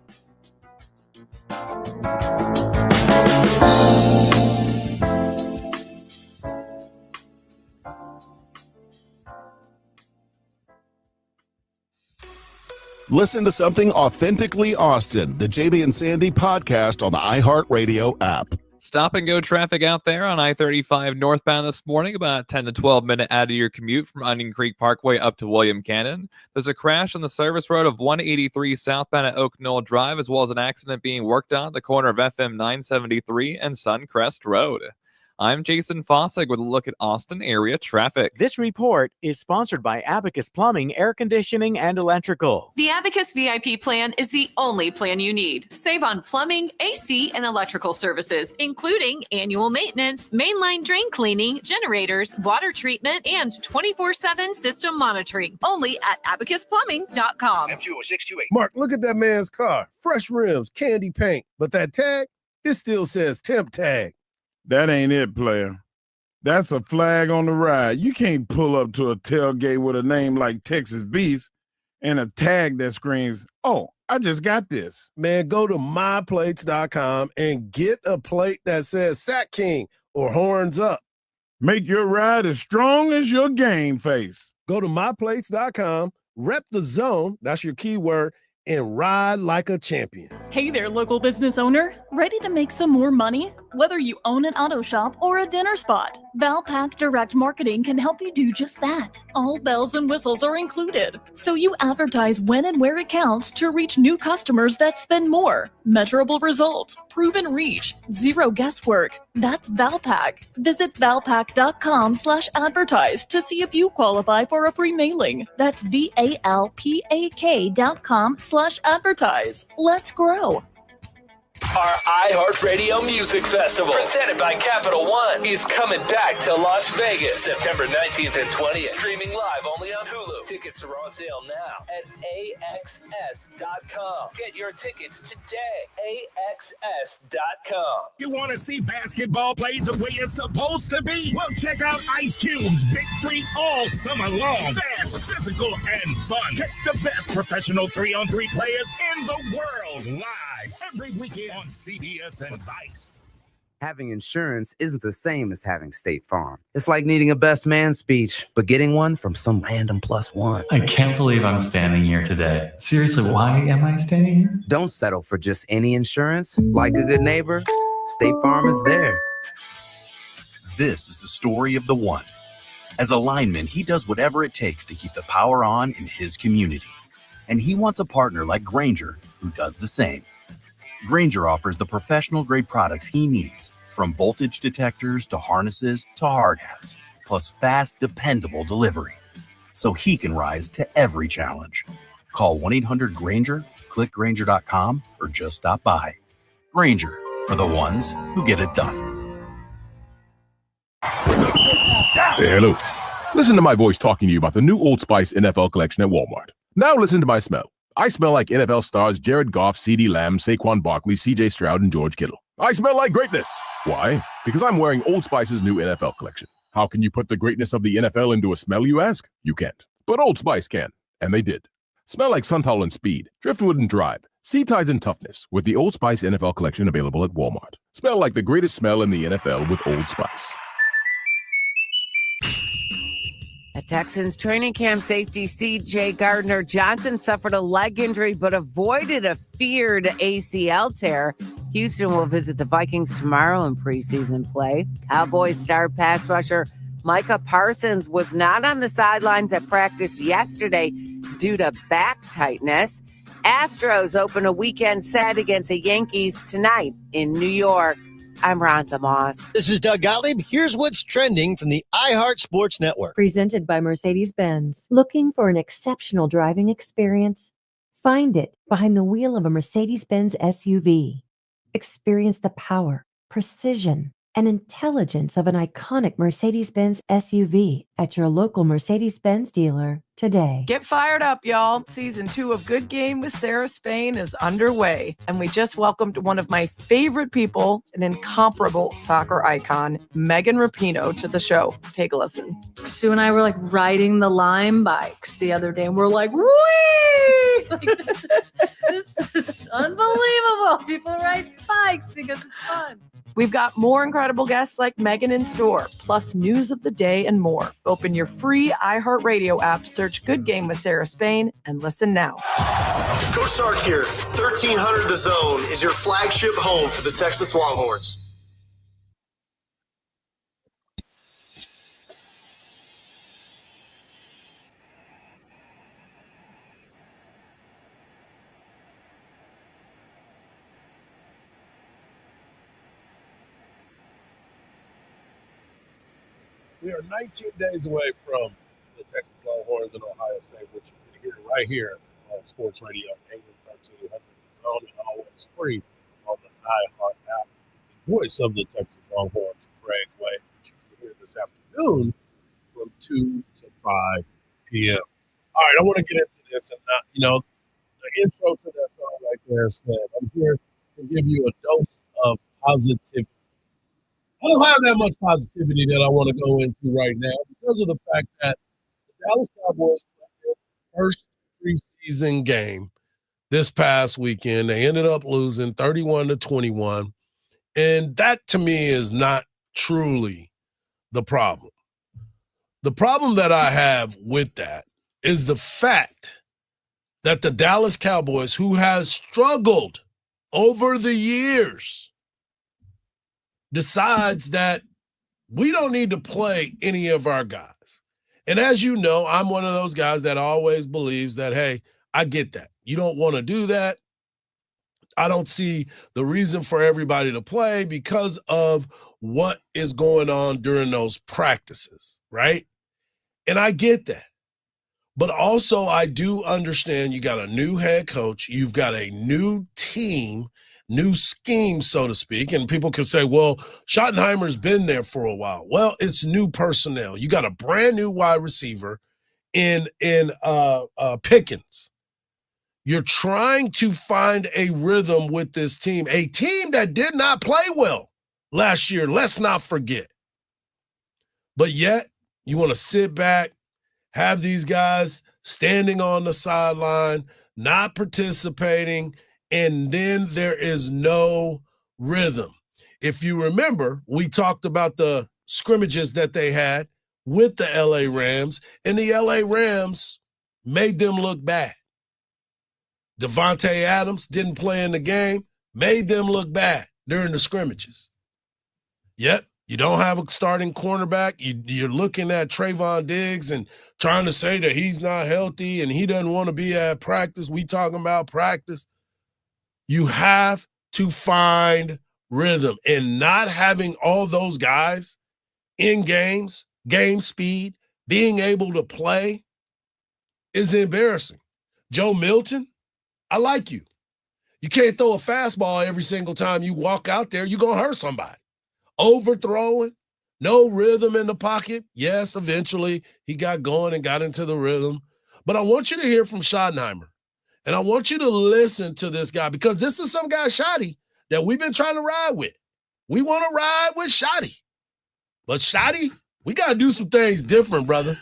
Listen to something authentically Austin, the JB and Sandy podcast on the iHeartRadio app. Stop and go traffic out there on I-35 northbound this morning, about 10 to 12 minute out of your commute from Onion Creek Parkway up to William Cannon. There's a crash on the service road of 183 southbound at Oak Knoll Drive, as well as an accident being worked on at the corner of FM 973 and Suncrest Road. I'm Jason Fossig with a look at Austin area traffic. This report is sponsored by Abacus Plumbing, Air Conditioning, and Electrical. The Abacus VIP plan is the only plan you need. Save on plumbing, AC, and electrical services, including annual maintenance, mainline drain cleaning, generators, water treatment, and 24/7 system monitoring. Only at abacusplumbing.com. M20628. Mark, look at that man's car. Fresh rims, candy paint. But that tag, it still says temp tag. That ain't it, player. That's a flag on the ride. You can't pull up to a tailgate with a name like Texas Beast and a tag that screams, "Oh, I just got this." Man, go to myplates.com and get a plate that says Sack King or Horns Up. Make your ride as strong as your game face. Go to myplates.com, rep the zone, that's your keyword, and ride like a champion. Hey there, local business owner. Ready to make some more money? Whether you own an auto shop or a dinner spot, Valpak Direct Marketing can help you do just that. All bells and whistles are included, so you advertise when and where it counts to reach new customers that spend more. Measurable results, proven reach, zero guesswork. That's Valpak. Visit valpak.com/advertise to see if you qualify for a free mailing. That's VALPAK.com/advertise. Let's grow. Our iHeartRadio Music Festival, presented by Capital One, is coming back to Las Vegas, September 19th and 20th. Streaming live only on Hulu. Tickets are on sale now at AXS.com. Get your tickets today. AXS.com. You want to see basketball played the way it's supposed to be? Well, check out Ice Cube's Big Three all summer long. Fast, physical, and fun. Catch the best professional 3-on-3 players in the world live every weekend on CBS and Vice. Having insurance isn't the same as having State Farm. It's like needing a best man speech, but getting one from some random +1. I can't believe I'm standing here today. Seriously, why am I standing here? Don't settle for just any insurance. Like a good neighbor, State Farm is there. This is the story of the one. As a lineman, he does whatever it takes to keep the power on in his community. And he wants a partner like Grainger who does the same. Grainger offers the professional-grade products he needs, from voltage detectors to harnesses to hard hats, plus fast, dependable delivery, so he can rise to every challenge. Call 1-800-GRAINGER, click Grainger.com, or just stop by. Grainger, for the ones who get it done. Hey, hello. Listen to my voice talking to you about the new Old Spice NFL collection at Walmart. Now listen to my smell. I smell like NFL stars Jared Goff, CeeDee Lamb, Saquon Barkley, CJ Stroud, and George Kittle. I smell like greatness. Why? Because I'm wearing Old Spice's new NFL collection. How can you put the greatness of the NFL into a smell, you ask? You can't. But Old Spice can. And they did. Smell like Suntal and Speed, Driftwood and Drive, Sea Tides and Toughness with the Old Spice NFL collection available at Walmart. Smell like the greatest smell in the NFL with Old Spice. At Texans training camp, safety C.J. Gardner-Johnson suffered a leg injury but avoided a feared ACL tear. Houston will visit the Vikings tomorrow in preseason play. Cowboys star pass rusher Micah Parsons was not on the sidelines at practice yesterday due to back tightness. Astros open a weekend set against the Yankees tonight in New York. I'm Ronza Moss. This is Doug Gottlieb. Here's what's trending from the iHeart Sports Network. Presented by Mercedes-Benz. Looking for an exceptional driving experience? Find it behind the wheel of a Mercedes-Benz SUV. Experience the power, precision, and intelligence of an iconic Mercedes-Benz SUV at your local Mercedes-Benz dealer today. Get fired up, y'all. Season 2 of Good Game with Sarah Spain is underway, and we just welcomed one of my favorite people, an incomparable soccer icon, Megan Rapinoe, to the show. Take a listen. Sue and I were like riding the Lime bikes the other day, and we're like, whee! Like, this is unbelievable. People ride bikes because it's fun. We've got more incredible guests like Megan in store, plus news of the day and more. Open your free iHeartRadio app, search Good Game with Sarah Spain, and listen now. Coach Sark here. 1300 The Zone is your flagship home for the Texas Longhorns. We are 19 days away from the Texas Longhorns in Ohio State, which you can hear right here on Sports Radio, AM 1300 Zone, and always free on the iHeart app. The voice of the Texas Longhorns, Craig Way, which you can hear this afternoon from 2 to 5 p.m. All right, I want to get into this. And, the intro to that song right there said, I'm here to give you a dose of positivity. I don't have that much positivity that I want to go into right now because of the fact that the Dallas Cowboys played their first preseason game this past weekend. They ended up losing 31-21. And that, to me, is not truly the problem. The problem that I have with that is the fact that the Dallas Cowboys, who has struggled over the years, decides that we don't need to play any of our guys. And as you know, I'm one of those guys that always believes that, hey, I get that. You don't want to do that. I don't see the reason for everybody to play because of what is going on during those practices, right? And I get that. But also I do understand you got a new head coach, you've got a new team, new scheme, so to speak, and people could say, well, Schottenheimer's been there for a while. Well, it's new personnel. You got a brand new wide receiver in Pickens. You're trying to find a rhythm with this team, a team that did not play well last year. Let's not forget. But yet, you want to sit back, have these guys standing on the sideline, not participating, and then there is no rhythm. If you remember, we talked about the scrimmages that they had with the LA Rams, and the LA Rams made them look bad. Devontae Adams didn't play in the game, made them look bad during the scrimmages. Yep, you don't have a starting cornerback. You're looking at Trayvon Diggs and trying to say that he's not healthy and he doesn't want to be at practice. We talking about practice. You have to find rhythm, and not having all those guys in games, game speed, being able to play is embarrassing. Joe Milton, I like you. You can't throw a fastball every single time you walk out there. You're going to hurt somebody. Overthrowing, no rhythm in the pocket. Yes, eventually he got going and got into the rhythm. But I want you to hear from Schottenheimer. And I want you to listen to this guy, because this is some guy, Shotty, that we've been trying to ride with. We want to ride with Shotty. But Shotty, we got to do some things different, brother.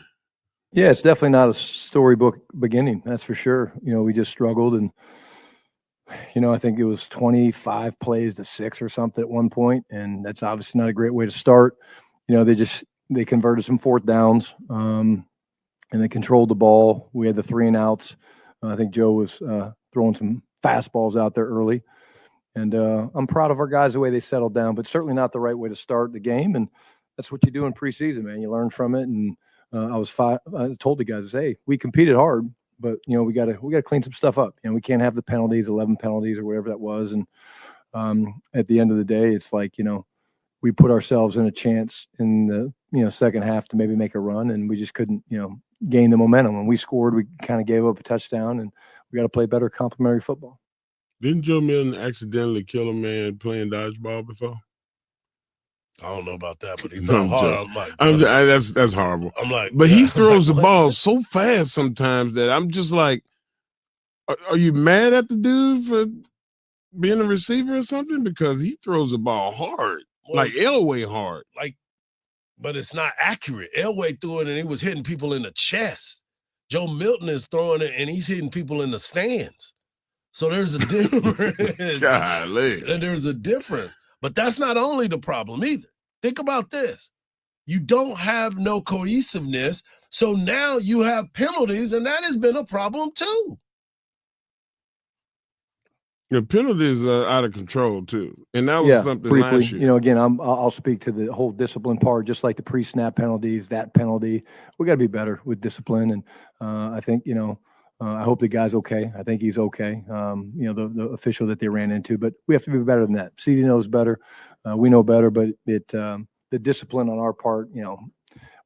Yeah, it's definitely not a storybook beginning. That's for sure. We just struggled. And, I think it was 25 plays to 6 or something at one point. And that's obviously not a great way to start. They converted some fourth downs and they controlled the ball. We had the 3 and outs. I think Joe was throwing some fastballs out there early. And I'm proud of our guys, the way they settled down, but certainly not the right way to start the game. And that's what you do in preseason, man. You learn from it. And I told the guys, hey, we competed hard, but, we got to clean some stuff up. We can't have the penalties, 11 penalties or whatever that was. And at the end of the day, it's like, we put ourselves in a chance in the, second half to maybe make a run, and we just couldn't, gain the momentum. When we scored, we kind of gave up a touchdown, and we got to play better complementary football. Didn't Joe Milton accidentally kill a man playing dodgeball before? I don't know about that, but he threw hard. I'm like, that's horrible. I'm like, but he throws the ball so fast sometimes that I'm just like, are you mad at the dude for being a receiver or something? Because he throws the ball hard, like Elway hard. But it's not accurate. Elway threw it and he was hitting people in the chest. Joe Milton is throwing it and he's hitting people in the stands. So there's a difference. Golly. And there's a difference. But that's not only the problem either. Think about this. You don't have no cohesiveness. So now you have penalties, and that has been a problem too. The penalties are out of control too, and that was something briefly, last year. Again, I'll speak to the whole discipline part, just like the pre-snap penalties, that penalty. We got to be better with discipline, and I think I hope the guy's okay. I think he's okay. The official that they ran into, but we have to be better than that. CD knows better, we know better, but the discipline on our part,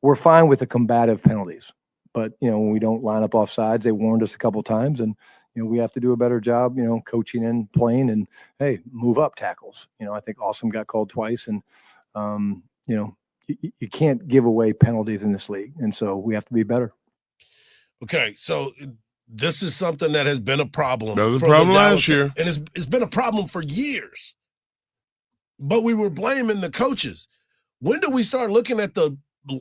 we're fine with the combative penalties, but when we don't line up off sides, they warned us a couple times, and we have to do a better job, coaching and playing and, hey, move up tackles. I think Awesome got called twice, and, you can't give away penalties in this league. And so we have to be better. Okay. So this is something that has been a problem. That was a problem last year. And it's been a problem for years. But we were blaming the coaches. When do we start looking at the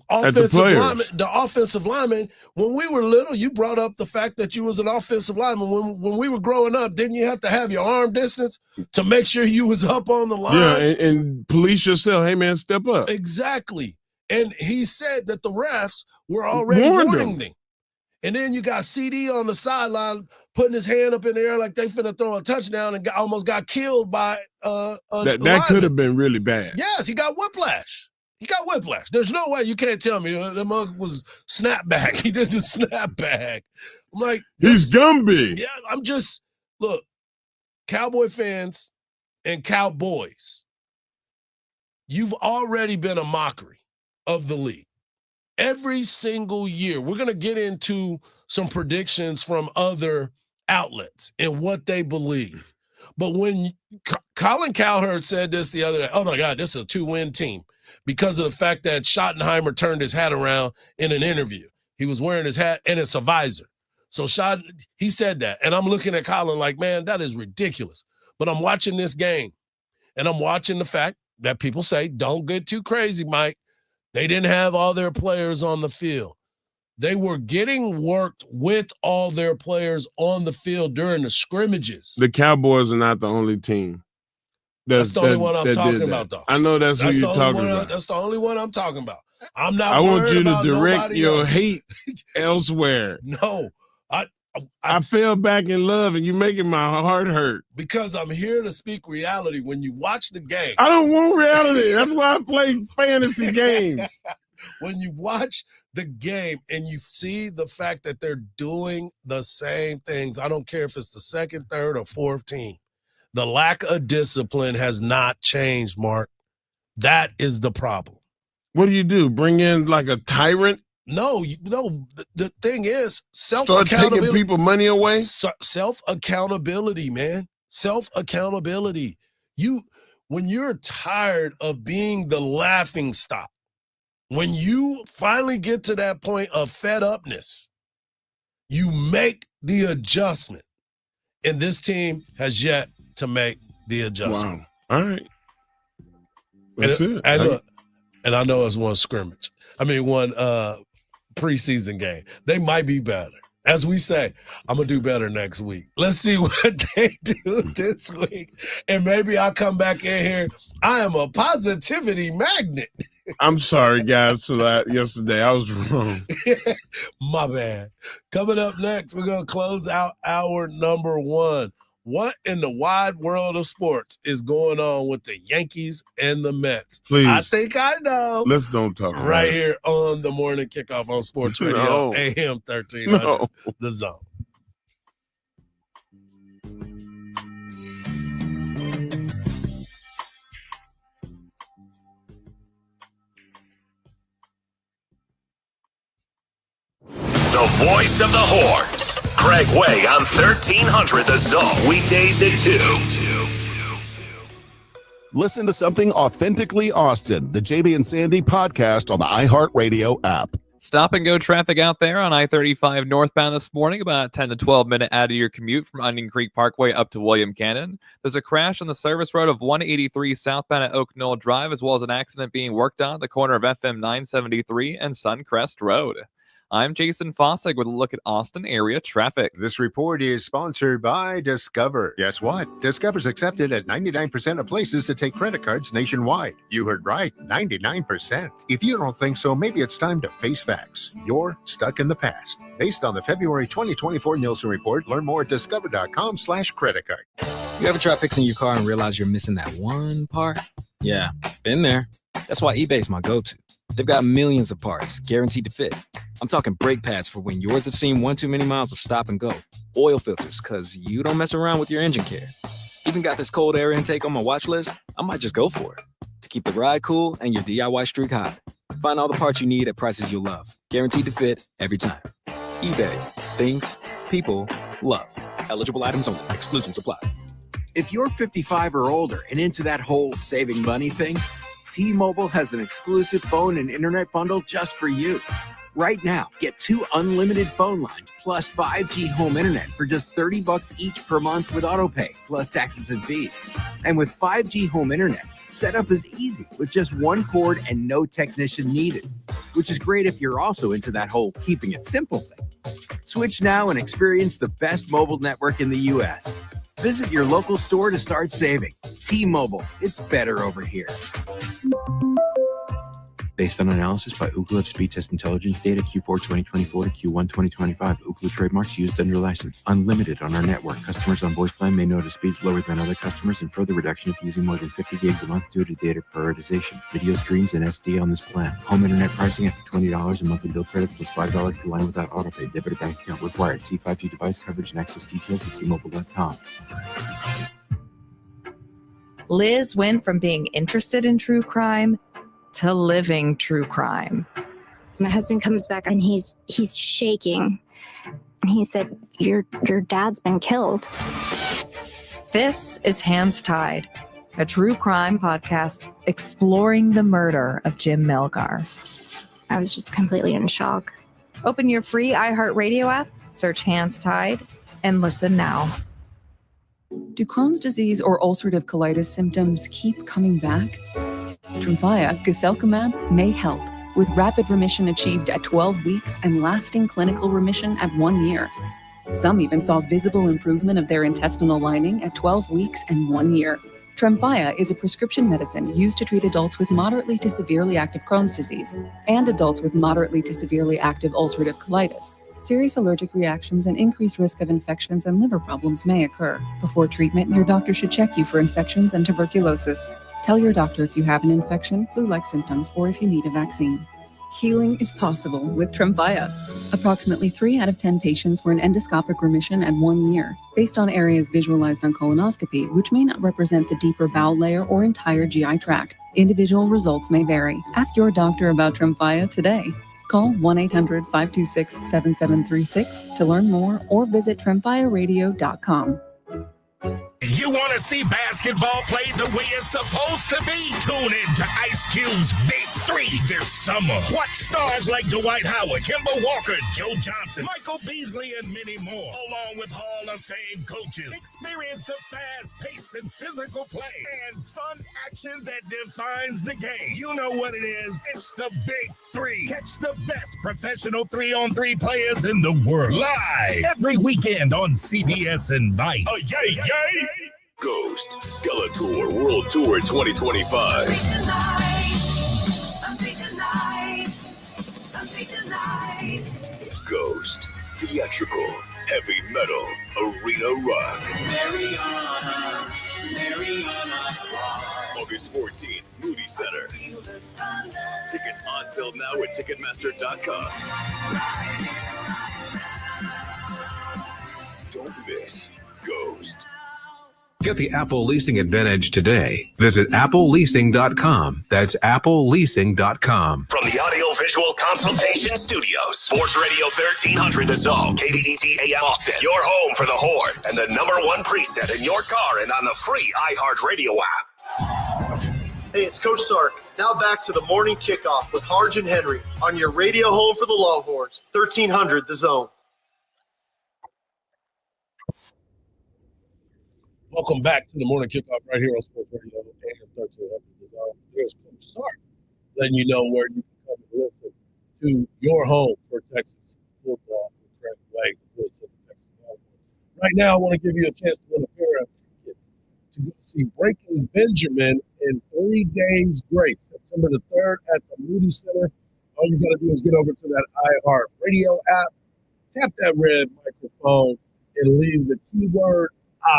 offensive lineman? When we were little, you brought up the fact that you was an offensive lineman. When we were growing up, didn't you have to have your arm distance to make sure you was up on the line? Yeah, and police yourself. Hey, man, step up. Exactly. And he said that the refs were already warning them. And then you got CD on the sideline putting his hand up in the air like they finna throw a touchdown and almost got killed by that could have been really bad. Yes, he got whiplash. There's no way you can't tell me the mug was snapback. He did the snapback. I'm like, he's Gumby. Yeah, look, Cowboy fans and Cowboys, you've already been a mockery of the league. Every single year, we're going to get into some predictions from other outlets and what they believe. But when Colin Cowherd said this the other day, oh my God, this is a 2-win team, because of the fact that Schottenheimer turned his hat around in an interview. He was wearing his hat and it's a visor. So he said that. And I'm looking at Colin like, man, that is ridiculous. But I'm watching this game, and I'm watching the fact that people say, don't get too crazy, Mike. They didn't have all their players on the field. They were getting worked with all their players on the field during the scrimmages. The Cowboys are not the only team. That's the only one I'm talking about, though. I know that's who you're talking about. That's the only one I'm talking about. I'm not. I want you to direct your else. hate elsewhere. No, I fell back in love, and you're making my heart hurt. Because I'm here to speak reality. When you watch the game, I don't want reality. That's why I play fantasy games. When you watch the game and you see the fact that they're doing the same things, I don't care if it's the second, third, or fourth team. The lack of discipline has not changed, Mark. That is the problem. What do? Bring in like a tyrant? No. The thing is, start taking people money away. Self-accountability, man. Self-accountability. When you're tired of being the laughing stock, when you finally get to that point of fed upness, you make the adjustment. And this team has yet to make the adjustment. Wow. All right. That's it. And I know it's one scrimmage. One preseason game. They might be better. As we say, I'm going to do better next week. Let's see what they do this week. And maybe I'll come back in here. I am a positivity magnet. I'm sorry, guys, for that yesterday. I was wrong. My bad. Coming up next, we're going to close out hour number 1. What in the wide world of sports is going on with the Yankees and the Mets? Please. I think I know. Let's don't talk about right it. Here on the morning kickoff on Sports Radio, No. AM 1300, No. The Zone. The voice of the Horns. Craig Way on 1300 The Zone. Weekdays at 2. Listen to something authentically Austin, the JB and Sandy podcast on the iHeartRadio app. Stop and go traffic out there on I-35 northbound this morning, about 10 to 12 minute out of your commute from Onion Creek Parkway up to William Cannon. There's a crash on the service road of 183 southbound at Oak Knoll Drive, as well as an accident being worked on at the corner of FM 973 and Suncrest Road. I'm Jason Fossig with a look at Austin area traffic. This report is sponsored by Discover. Guess what? Discover's accepted at 99% of places to take credit cards nationwide. You heard right, 99%. If you don't think so, maybe it's time to face facts. You're stuck in the past. Based on the February 2024 Nielsen report, learn more at discover.com/credit card. You ever try fixing your car and realize you're missing that one part? Yeah, been there. That's why eBay's my go-to. They've got millions of parts, guaranteed to fit. I'm talking brake pads for when yours have seen one too many miles of stop and go. Oil filters, because you don't mess around with your engine care. Even got this cold air intake on my watch list. I might just go for it. To keep the ride cool and your DIY streak high. Find all the parts you need at prices you'll love. Guaranteed to fit every time. eBay. Things people love. Eligible items only. Exclusions apply. If you're 55 or older and into that whole saving money thing, T-Mobile has an exclusive phone and internet bundle just for you. Right now, get 2 unlimited phone lines plus 5G home internet for just $30 each per month with autopay, plus taxes and fees. And with 5G home internet, setup is easy with just one cord and no technician needed, which is great if you're also into that whole keeping it simple thing. Switch now and experience the best mobile network in the U.S. Visit your local store to start saving. T-Mobile, it's better over here. Based on analysis by Ookla of speed test intelligence data Q4 2024 to Q1 2025, Ookla trademarks used under license. Unlimited on our network. Customers on voice plan may notice speeds lower than other customers and further reduction if using more than 50 gigs a month due to data prioritization. Video streams and SD on this plan. Home internet pricing after $20 a monthly bill credit plus $5 per line without autopay. Debit or bank account required. See 5G device coverage and access details at T-Mobile.com. Liz went from being interested in true crime to living true crime. My husband comes back and he's shaking. And he said, your dad's been killed. This is Hands Tied, a true crime podcast exploring the murder of Jim Melgar. I was just completely in shock. Open your free iHeartRadio app, search Hands Tied, and listen now. Do Crohn's disease or ulcerative colitis symptoms keep coming back? Tremfya guselkumab may help, with rapid remission achieved at 12 weeks and lasting clinical remission at 1 year. Some even saw visible improvement of their intestinal lining at 12 weeks and 1 year. Tremfya is a prescription medicine used to treat adults with moderately to severely active Crohn's disease and adults with moderately to severely active ulcerative colitis. Serious allergic reactions and increased risk of infections and liver problems may occur. Before treatment, your doctor should check you for infections and tuberculosis. Tell your doctor if you have an infection, flu-like symptoms, or if you need a vaccine. Healing is possible with Tremfya. Approximately 3 out of 10 patients were in endoscopic remission at 1 year, based on areas visualized on colonoscopy, which may not represent the deeper bowel layer or entire GI tract. Individual results may vary. Ask your doctor about Tremfya today. Call 1-800-526-7736 to learn more or visit tremfyaradio.com. You want to see basketball played the way it's supposed to be? Tune in to Ice Cube's Big 3 this summer. Watch stars like Dwight Howard, Kemba Walker, Joe Johnson, Michael Beasley, and many more, along with Hall of Fame coaches. Experience the fast pace and physical play and fun action that defines the game. You know what it is. It's the Big 3. Catch the best professional 3-on-3 players in the world live every weekend on CBS and Vice. Oh, yay, yay! Ghost Skeletor World Tour 2025. Ghost Theatrical Heavy Metal Arena Rock. August 14th, Moody Center. Tickets on sale now at Ticketmaster.com. Don't miss Ghost. Get the Apple Leasing Advantage today. Visit appleleasing.com. That's appleleasing.com. From the Audio-Visual Consultation Studios, Sports Radio 1300 The Zone, KDET AM Austin, your home for the Horns, and the #1 preset in your car and on the free iHeartRadio app. Hey, it's Coach Sark. Now back to the morning kickoff with Hardge and Henry on your radio home for the Longhorns, 1300 The Zone. Welcome back to the morning kickoff right here on Sports Radio AM 1300 The Zone. Here's Coach Sark letting you know where you can come and listen to your home for Texas football with Craig Way, the voice of the Texas Longhorns. Right now, I want to give you a chance to win a pair of tickets to go see Breaking Benjamin in 3 days grace, September the 3rd at the Moody Center. All you got to do is get over to that iHeart Radio app, tap that red microphone, and leave the keyword I.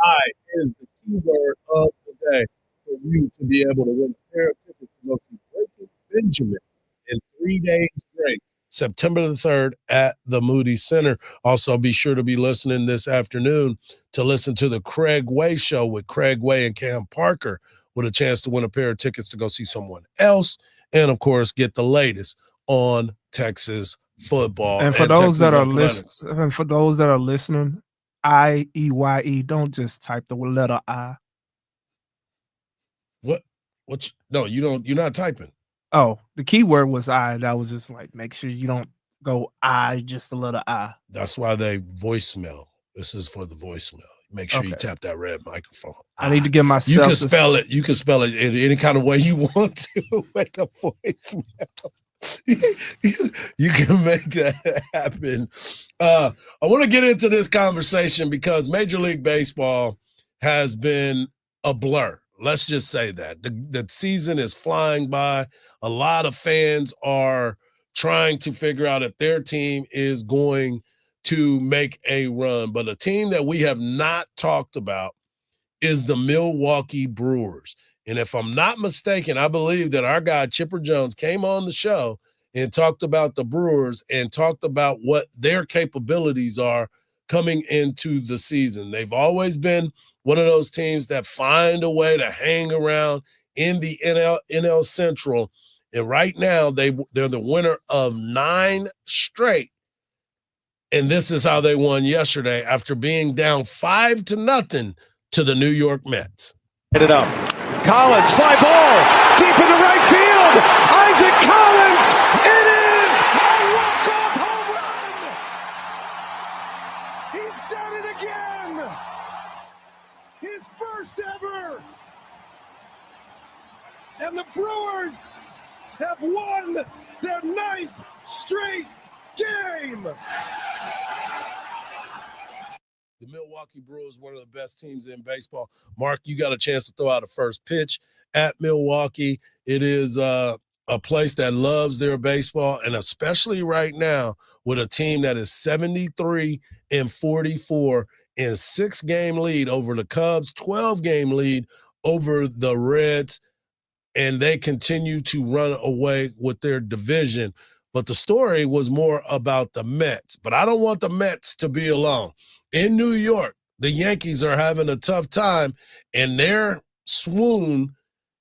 I is the keyword of the day for you to be able to win a pair of tickets to go see Breaking Benjamin in 3 days grace, September the 3rd at the Moody Center. Also, be sure to be listening this afternoon to listen to the Craig Way Show with Craig Way and Cam Parker, with a chance to win a pair of tickets to go see someone else, and of course get the latest on Texas football. And for those that are listening, IEYE, don't just type the letter I. What? No, you don't. You're not typing. Oh, the keyword was I. That was just like, make sure you don't go I, just the letter I. That's why they voicemail. This is for the voicemail. Make sure you tap that red microphone. I need to get myself. You can spell it. You can spell it in any kind of way you want to with the voicemail. You can make that happen. I want to get into this conversation because Major League Baseball has been a blur. Let's just say that. The season is flying by. A lot of fans are trying to figure out if their team is going to make a run. But a team that we have not talked about is the Milwaukee Brewers. And if I'm not mistaken, I believe that our guy Chipper Jones came on the show and talked about the Brewers and talked about what their capabilities are coming into the season. They've always been one of those teams that find a way to hang around in the NL Central. And right now they're the winner of 9 straight. And this is how they won yesterday after being down 5-0 to the New York Mets. Hit it up. Collins, fly ball, deep in the right field. Isaac Collins, it is a walk-off home run. He's done it again. His first ever. And the Brewers have won their 9th straight game. The Milwaukee Brewers, one of the best teams in baseball. Mark, you got a chance to throw out a first pitch at Milwaukee. It is a place that loves their baseball, and especially right now with a team that is 73-44 in 6-game lead over the Cubs, 12-game lead over the Reds, and they continue to run away with their division. But the story was more about the Mets. But I don't want the Mets to be alone. In New York, the Yankees are having a tough time, and their swoon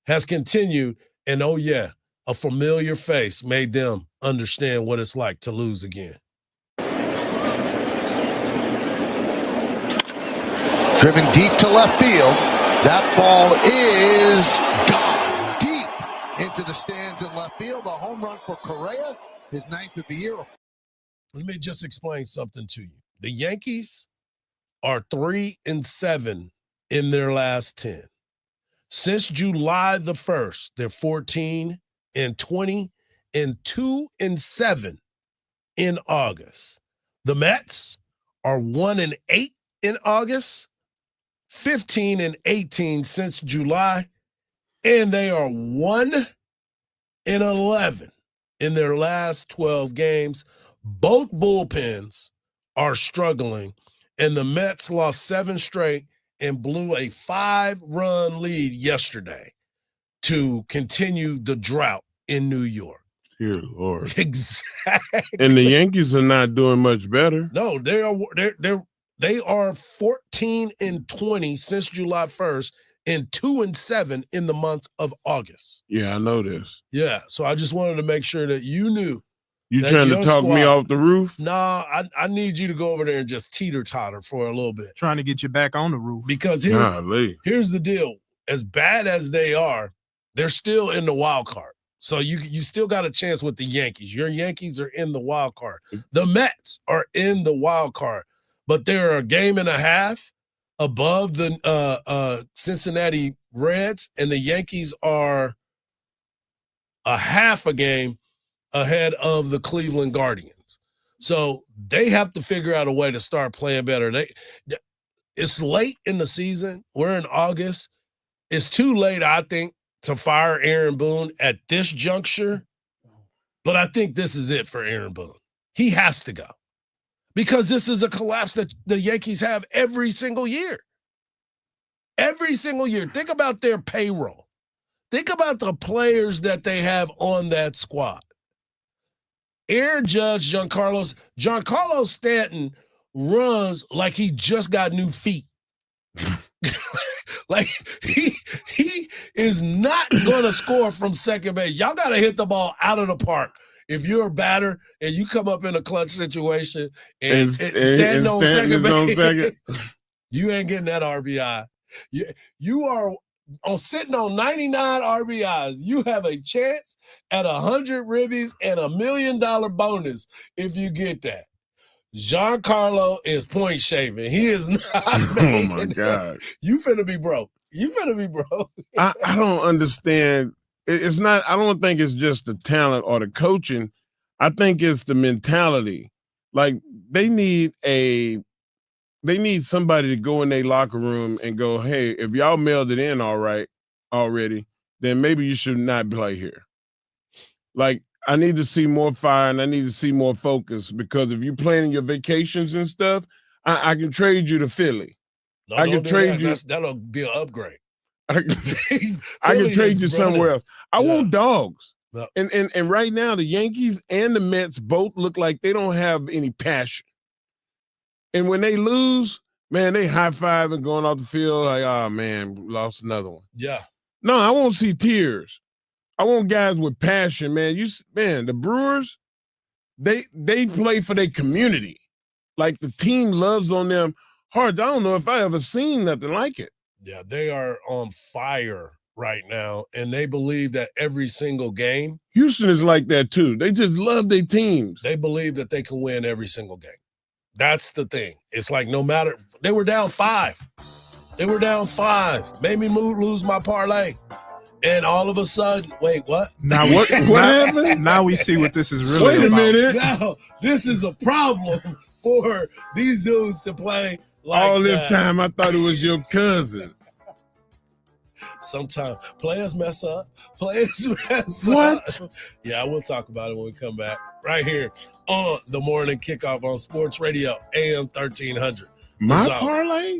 has continued. And, oh, yeah, a familiar face made them understand what it's like to lose again. Driven deep to left field. That ball is gone deep into the stands in left field. A home run for Correa, his 9th of the year. Let me just explain something to you. The Yankees are 3-7 in their last 10. Since July the 1st, they're 14-20 and 2-7 in August. The Mets are 1-8 in August, 15-18 since July, and they are 1-11 in their last 12 games. Both bullpens are struggling, and the Mets lost 7 straight and blew a 5-run lead yesterday to continue the drought in New York. Dear Lord. Exactly. And the Yankees are not doing much better. No, they are 14-20 since July 1st and 2-7 in the month of August. Yeah, I know this. Yeah, so I just wanted to make sure that you knew. You trying to talk me off the roof? Nah, I need you to go over there and just teeter-totter for a little bit. Trying to get you back on the roof. Because here's the deal. As bad as they are, They're still in the wild card. So you still got a chance with the Yankees. Your Yankees are in the wild card. The Mets are in the wild card, but they're a game and a half above the Cincinnati Reds, and the Yankees are a half a game ahead of the Cleveland Guardians. So they have to figure out a way to start playing better. It's late in the season. We're in August. It's too late, I think, to fire Aaron Boone at this juncture, but I think this is it for Aaron Boone. He has to go because this is a collapse that the Yankees have every single year. Every single year. Think about their payroll. Think about the players that they have on that squad. Aaron Judge, Giancarlo Stanton runs like he just got new feet. Like he is not going to score from second base. Y'all got to hit the ball out of the park. If you're a batter and you come up in a clutch situation and stand on second base, you ain't getting that RBI. You are sitting on 99 RBIs. You have a chance at 100 ribbies and $1 million bonus if you get that. Giancarlo is point shaving. He is not. Oh my God. You finna be broke. I don't understand. It's not, I don't think it's just the talent or the coaching. I think it's the mentality. Like they need somebody to go in their locker room and go, hey, if y'all mailed it in all right already, then maybe you should not play here. Like, I need to see more fire and I need to see more focus because if you're planning your vacations and stuff, I can trade you to Philly. No, I can trade you. That'll be an upgrade. I can trade you somewhere else. I want dogs. No. And right now, the Yankees and the Mets both look like they don't have any passion. And when they lose, man, they high-five and going off the field like, oh, man, we lost another one. Yeah. No, I won't see tears. I want guys with passion, man. The Brewers, they play for their community. Like the team loves on them hard. I don't know if I ever seen nothing like it. Yeah, they are on fire right now, and they believe that every single game. Houston is like that too. They just love their teams. They believe that they can win every single game. That's the thing. It's like no matter – they were down 5. Made me lose my parlay. And all of a sudden, wait, what? Now what happened? Now we see what this is really Wait a about. minute. Now, this is a problem for these dudes to play like all this that. time, I thought it was your cousin. Sometimes players mess up. What? Yeah, we'll talk about it when we come back. Right here on the Morning Kickoff on Sports Radio, AM 1300. My parlay?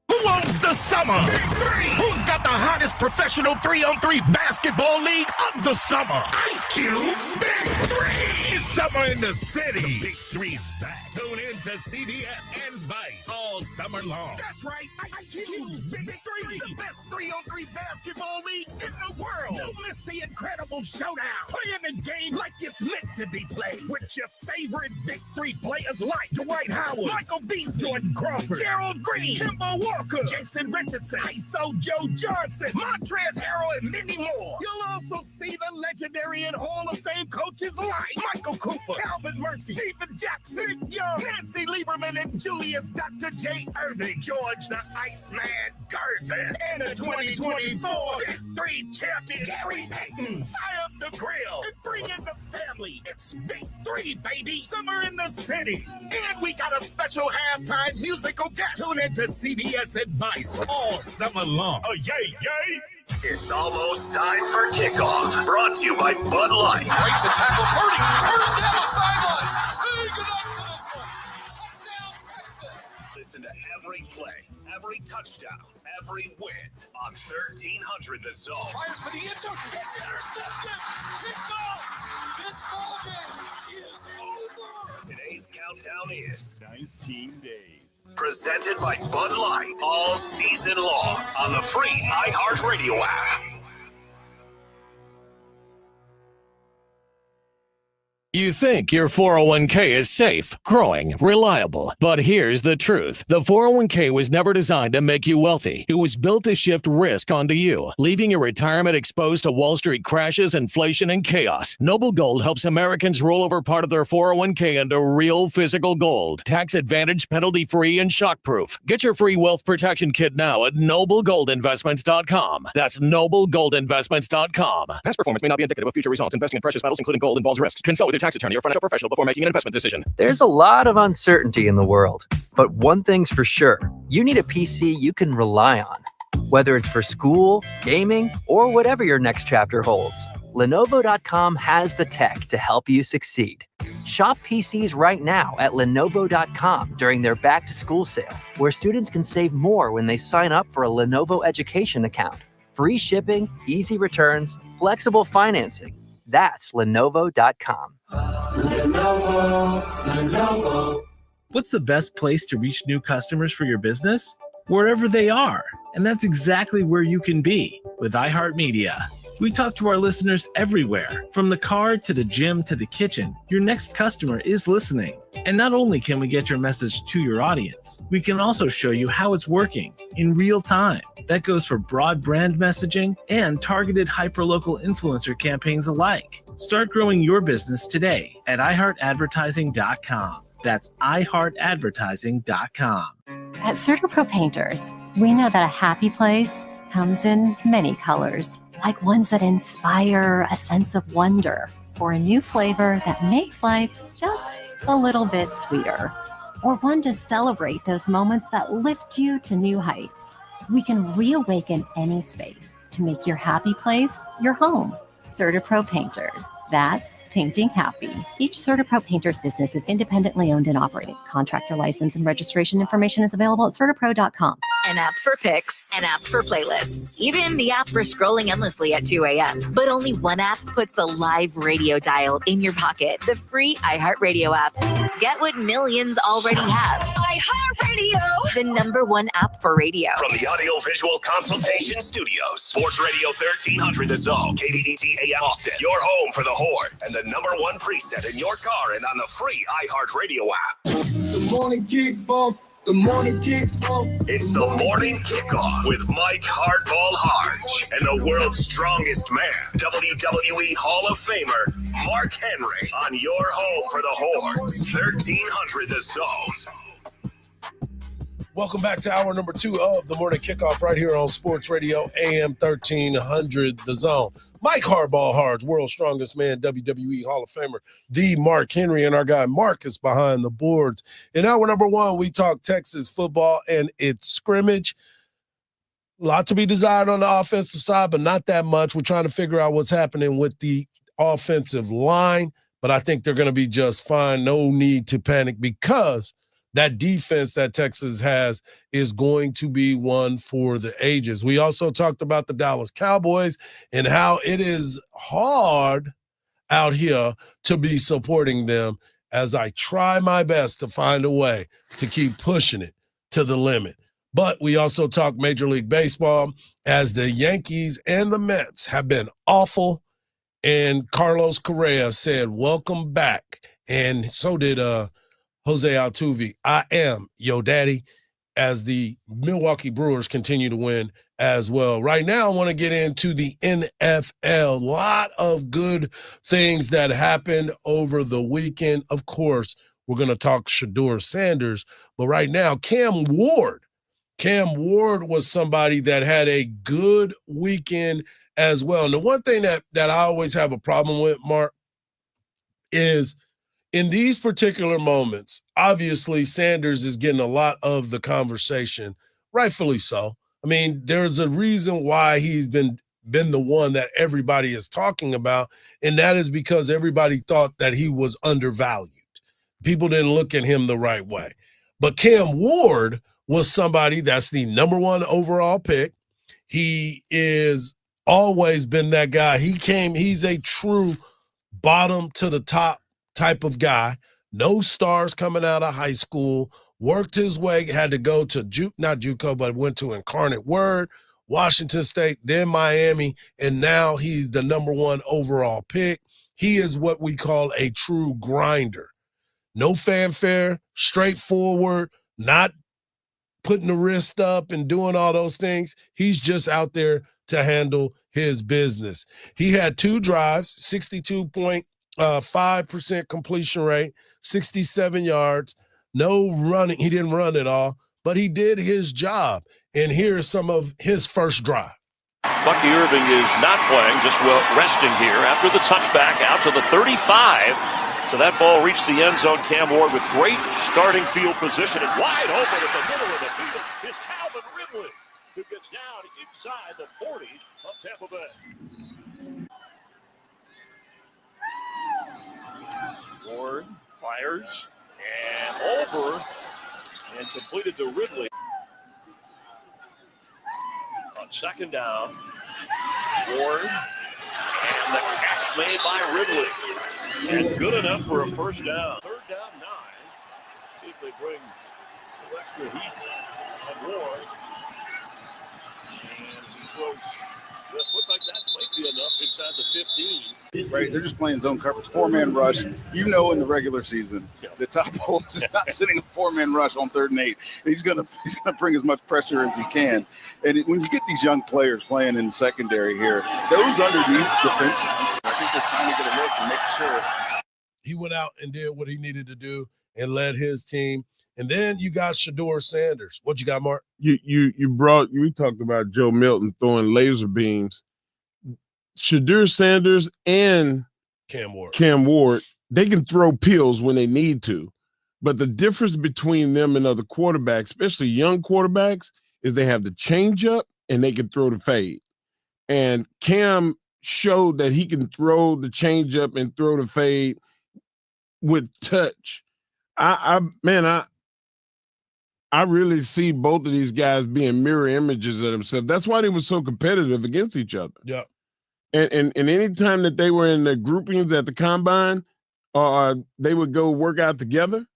Who owns the summer? Who's got the hottest professional 3-on-3 basketball league of the summer? Ice Cube's Big Three. It's summer in the city. Big Three's back. Tune in to CBS and Vice all summer long. That's right. Ice Cube's Big Three. The best 3-on-3 basketball league in the world. Don't miss the incredible showdown. Playing the game like it's meant to be played. With your favorite Big Three players like Dwight Howard, Michael Beast, Jordan Crawford, Gerald Green, Kemba Walker, Jason Richardson, ISO Joe Johnson, Montrezl Harrell, and many more. You'll also see the legendary and Hall of Fame coaches like Michael Cooper, Calvin Murphy, Stephen Jackson, Nick Young, Nancy Lieberman, and Julius Dr. J. Irving, George the Iceman Gervin, and the 2024 Big Three champion Gary Payton. Fire up the grill and bring in the family. It's Big Three, baby. Summer in the city. And we got a special halftime musical guest. Tune in to CBS Advice all summer long. Oh, yay, yay. It's almost time for kickoff. Brought to you by Bud Light. Breaks a tackle 30, turns down the sidelines. Say goodnight to this one. Touchdown, Texas. Listen to every play, every touchdown, every win on 1300 The Zone. Fires for the end zone. It's intercepted. Kicked off. This ball game is over. Today's countdown is 19 days. Presented by Bud Light all season long on the free iHeartRadio app. You think your 401k is safe, growing, reliable, but here's the truth. The 401k was never designed to make you wealthy. It was built to shift risk onto you, leaving your retirement exposed to Wall Street crashes, inflation, and chaos. Noble Gold helps Americans roll over part of their 401k into real physical gold. Tax advantage, penalty-free, and shock-proof. Get your free wealth protection kit now at noblegoldinvestments.com. That's noblegoldinvestments.com. Past performance may not be indicative of future results. Investing in precious metals, including gold, involves risks. Consult with your tax attorney or financial professional before making an investment decision. There's a lot of uncertainty in the world, but one thing's for sure. You need a PC you can rely on. Whether it's for school, gaming, or whatever your next chapter holds, Lenovo.com has the tech to help you succeed. Shop PCs right now at Lenovo.com during their back-to-school sale, where students can save more when they sign up for a Lenovo education account. Free shipping, easy returns, flexible financing. That's Lenovo.com. Lenovo. What's the best place to reach new customers for your business? Wherever they are. And that's exactly where you can be with iHeartMedia. We talk to our listeners everywhere, from the car to the gym to the kitchen. Your next customer is listening. And not only can we get your message to your audience, we can also show you how it's working in real time. That goes for broad brand messaging and targeted hyperlocal influencer campaigns alike. Start growing your business today at iHeartAdvertising.com. That's iHeartAdvertising.com. At CertaPro Painters, we know that a happy place comes in many colors, like ones that inspire a sense of wonder, or a new flavor that makes life just a little bit sweeter, or one to celebrate those moments that lift you to new heights. We can reawaken any space to make your happy place your home. CertaPro Painters. That's painting happy. Each CertaPro Painters business is independently owned and operated. Contractor license and registration information is available at CertaPro.com. An app for pics, an app for playlists, even the app for scrolling endlessly at 2 a.m. But only one app puts the live radio dial in your pocket, the free iHeartRadio app. Get what millions already have. iHeartRadio, the #1 app for radio. From the Audio-Visual Consultation Studios, Sports Radio 1300 The Zone, KDET AM Austin, your home for the Horde, and the #1 preset in your car and on the free iHeartRadio app. The morning kickoff. The morning kickoff. It's the morning kickoff with Mike Hardball Hardge and the world's strongest man, WWE Hall of Famer Mark Henry, on your home for the Hordes, 1300 The Zone. Welcome back to hour number 2 of the morning kickoff right here on Sports Radio AM 1300 The Zone. Mike Hardball Hardge, world's strongest man, WWE Hall of Famer, the Mark Henry, and our guy Marcus behind the boards. In hour number 1, we talk Texas football and its scrimmage. A lot to be desired on the offensive side, but not that much. We're trying to figure out what's happening with the offensive line, but I think they're going to be just fine. No need to panic, because that defense that Texas has is going to be one for the ages. We also talked about the Dallas Cowboys and how it is hard out here to be supporting them, as I try my best to find a way to keep pushing it to the limit. But we also talked Major League Baseball, as the Yankees and the Mets have been awful, and Carlos Correa said, welcome back. And so did Jose Altuve, I am your daddy, as the Milwaukee Brewers continue to win as well. Right now, I want to get into the NFL. A lot of good things that happened over the weekend. Of course, we're going to talk Shedeur Sanders, but right now, Cam Ward was somebody that had a good weekend as well. And the one thing that I always have a problem with, Mark, is in these particular moments, obviously Sanders is getting a lot of the conversation, rightfully so. I mean, there's a reason why he's been the one that everybody is talking about, and that is because everybody thought that he was undervalued. People didn't look at him the right way. But Cam Ward was somebody that's the #1 overall pick. He is always been that guy. He's a true bottom to the top type of guy. No stars coming out of high school, worked his way, had to go to not JUCO, but went to Incarnate Word, Washington State, then Miami, and now he's the #1 overall pick. He is what we call a true grinder. No fanfare, straightforward, not putting the wrist up and doing all those things. He's just out there to handle his business. He had 2 drives, 62.5% completion rate, 67 yards, no running. He didn't run at all, but he did his job. And here's some of his first drive. Bucky Irving is not playing, just resting here after the touchback out to the 35. So that ball reached the end zone. Cam Ward with great starting field position and wide open at the middle of the field is Calvin Ridley, who gets down inside the 40 of Tampa Bay. Ward fires and over and completed to Ridley. On second down, Ward and the catch made by Ridley. And good enough for a first down. Third down, 9. See if they bring some extra heat on Ward. And he throws, just looked like that might be enough inside the 15. Right, they're just playing zone coverage, 4-man rush. You know, in the regular season, the top hole is not sitting a 4-man rush on 3rd and 8. He's gonna bring as much pressure as he can. And when you get these young players playing in the secondary here, those underneath defensive, I think they're trying to get a look and make sure. He went out and did what he needed to do and led his team. And then you got Shedeur Sanders. What you got, Mark? We talked about Joe Milton throwing laser beams. Shedeur Sanders and Cam Ward, they can throw pills when they need to. But the difference between them and other quarterbacks, especially young quarterbacks, is they have the changeup and they can throw the fade. And Cam showed that he can throw the changeup and throw the fade with touch. I really see both of these guys being mirror images of themselves. That's why they were so competitive against each other. Yeah. And any time that they were in the groupings at the combine, they would go work out together.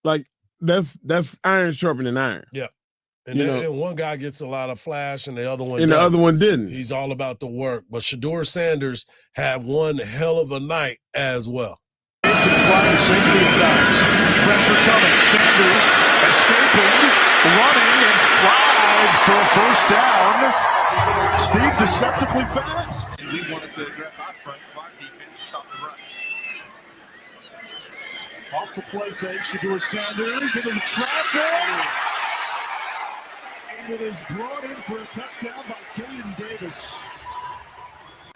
Like that's iron sharpening iron. Yeah. And one guy gets a lot of flash and the other one the other one didn't. He's all about the work. But Shedeur Sanders had one hell of a night as well. He can slide to safety at times. Pressure coming. Sanders escaping, running, and slides for a first down. Steve deceptively fast. We wanted to address our front line defense to stop the run. Off the play fake, Shedeur Sanders into the traffic. And it is brought in for a touchdown by Caden Davis.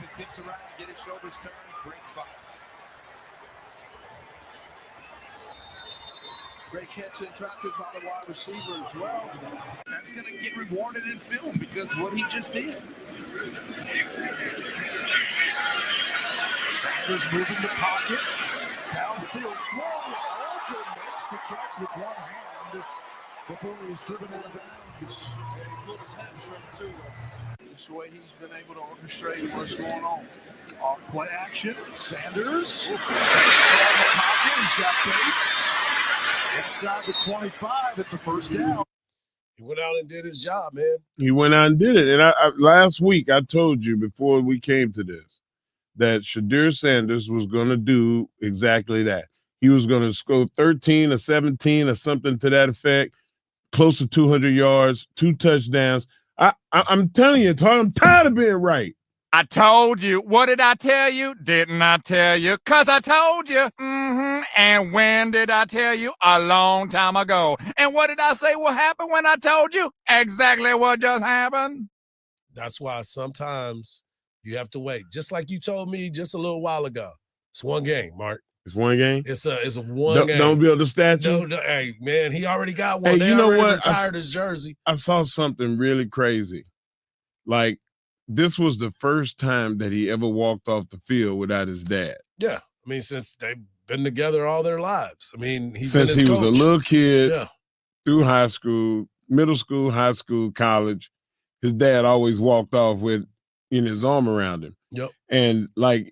His hips around, get his shoulders turned, great spot. Great catch in traffic by the wide receiver as well. That's going to get rewarded in film because what he just did. Sanders moving the pocket. Downfield flowing. Open makes the catch with one hand before he is driven out of bounds. And he put his hands right too, though. Just the way he's been able to orchestrate what's going on. Off play action. Sanders. Stays on the pocket. He's got Bates. Inside the 25, it's a first down. He went out and did his job, man. He went out and did it. And I last week I told you before we came to this that Shedeur Sanders was going to do exactly that. He was going to score 13 or 17 or something to that effect, close to 200 yards, 2 touchdowns. I'm telling you, I'm tired of being right. I told you. What did I tell you? Didn't I tell you? 'Cause I told you. And when did I tell you? A long time ago. And what did I say will happen when I told you? Exactly what just happened. That's why sometimes you have to wait. Just like you told me just a little while ago. It's one game, Mark. It's one game? It's a one game. Don't build a statue? No, hey, man, he already got one. Hey, they you know already what? retired his jersey. I saw something really crazy. Like, this was the first time that he ever walked off the field without his dad. Yeah. I mean, since they've been together all their lives. I mean, since he was a little kid, yeah, through high school, middle school, high school, college, his dad always walked off with his arm around him. Yep. And like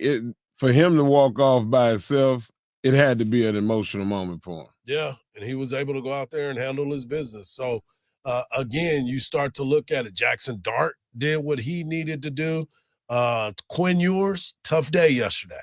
for him to walk off by himself, it had to be an emotional moment for him. Yeah. And he was able to go out there and handle his business. So again, you start to look at it. Jackson Dart did what he needed to do. Quinn Ewers, tough day yesterday.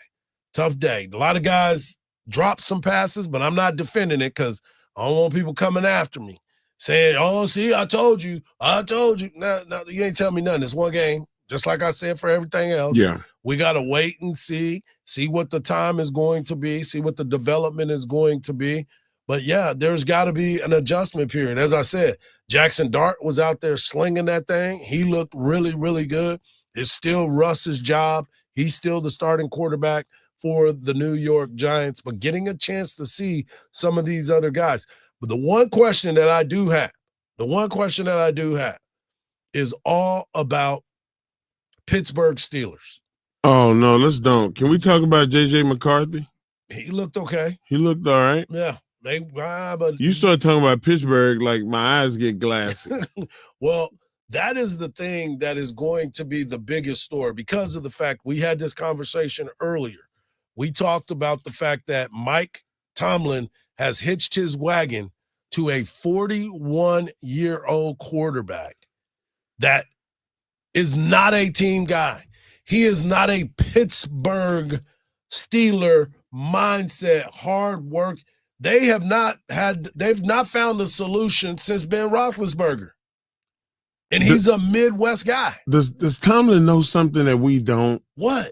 Tough day. A lot of guys dropped some passes, but I'm not defending it because I don't want people coming after me saying, oh, see, I told you. No, you ain't telling me nothing. It's one game. Just like I said for everything else. Yeah. We got to wait and see what the time is going to be, see what the development is going to be. But, yeah, there's got to be an adjustment period. As I said, Jackson Dart was out there slinging that thing. He looked really, really good. It's still Russ's job. He's still the starting quarterback for the New York Giants, but getting a chance to see some of these other guys. But the one question that I do have is all about Pittsburgh Steelers. Oh, no, let's don't. Can we talk about J.J. McCarthy? He looked okay. He looked all right. Yeah. But you start talking about Pittsburgh like my eyes get glassy. Well, that is the thing that is going to be the biggest story because of the fact we had this conversation earlier. We talked about the fact that Mike Tomlin has hitched his wagon to a 41-year-old quarterback that is not a team guy. He is not a Pittsburgh Steeler mindset, hard work. They've not found a solution since Ben Roethlisberger. And he's a Midwest guy. Does Tomlin know something that we don't? What?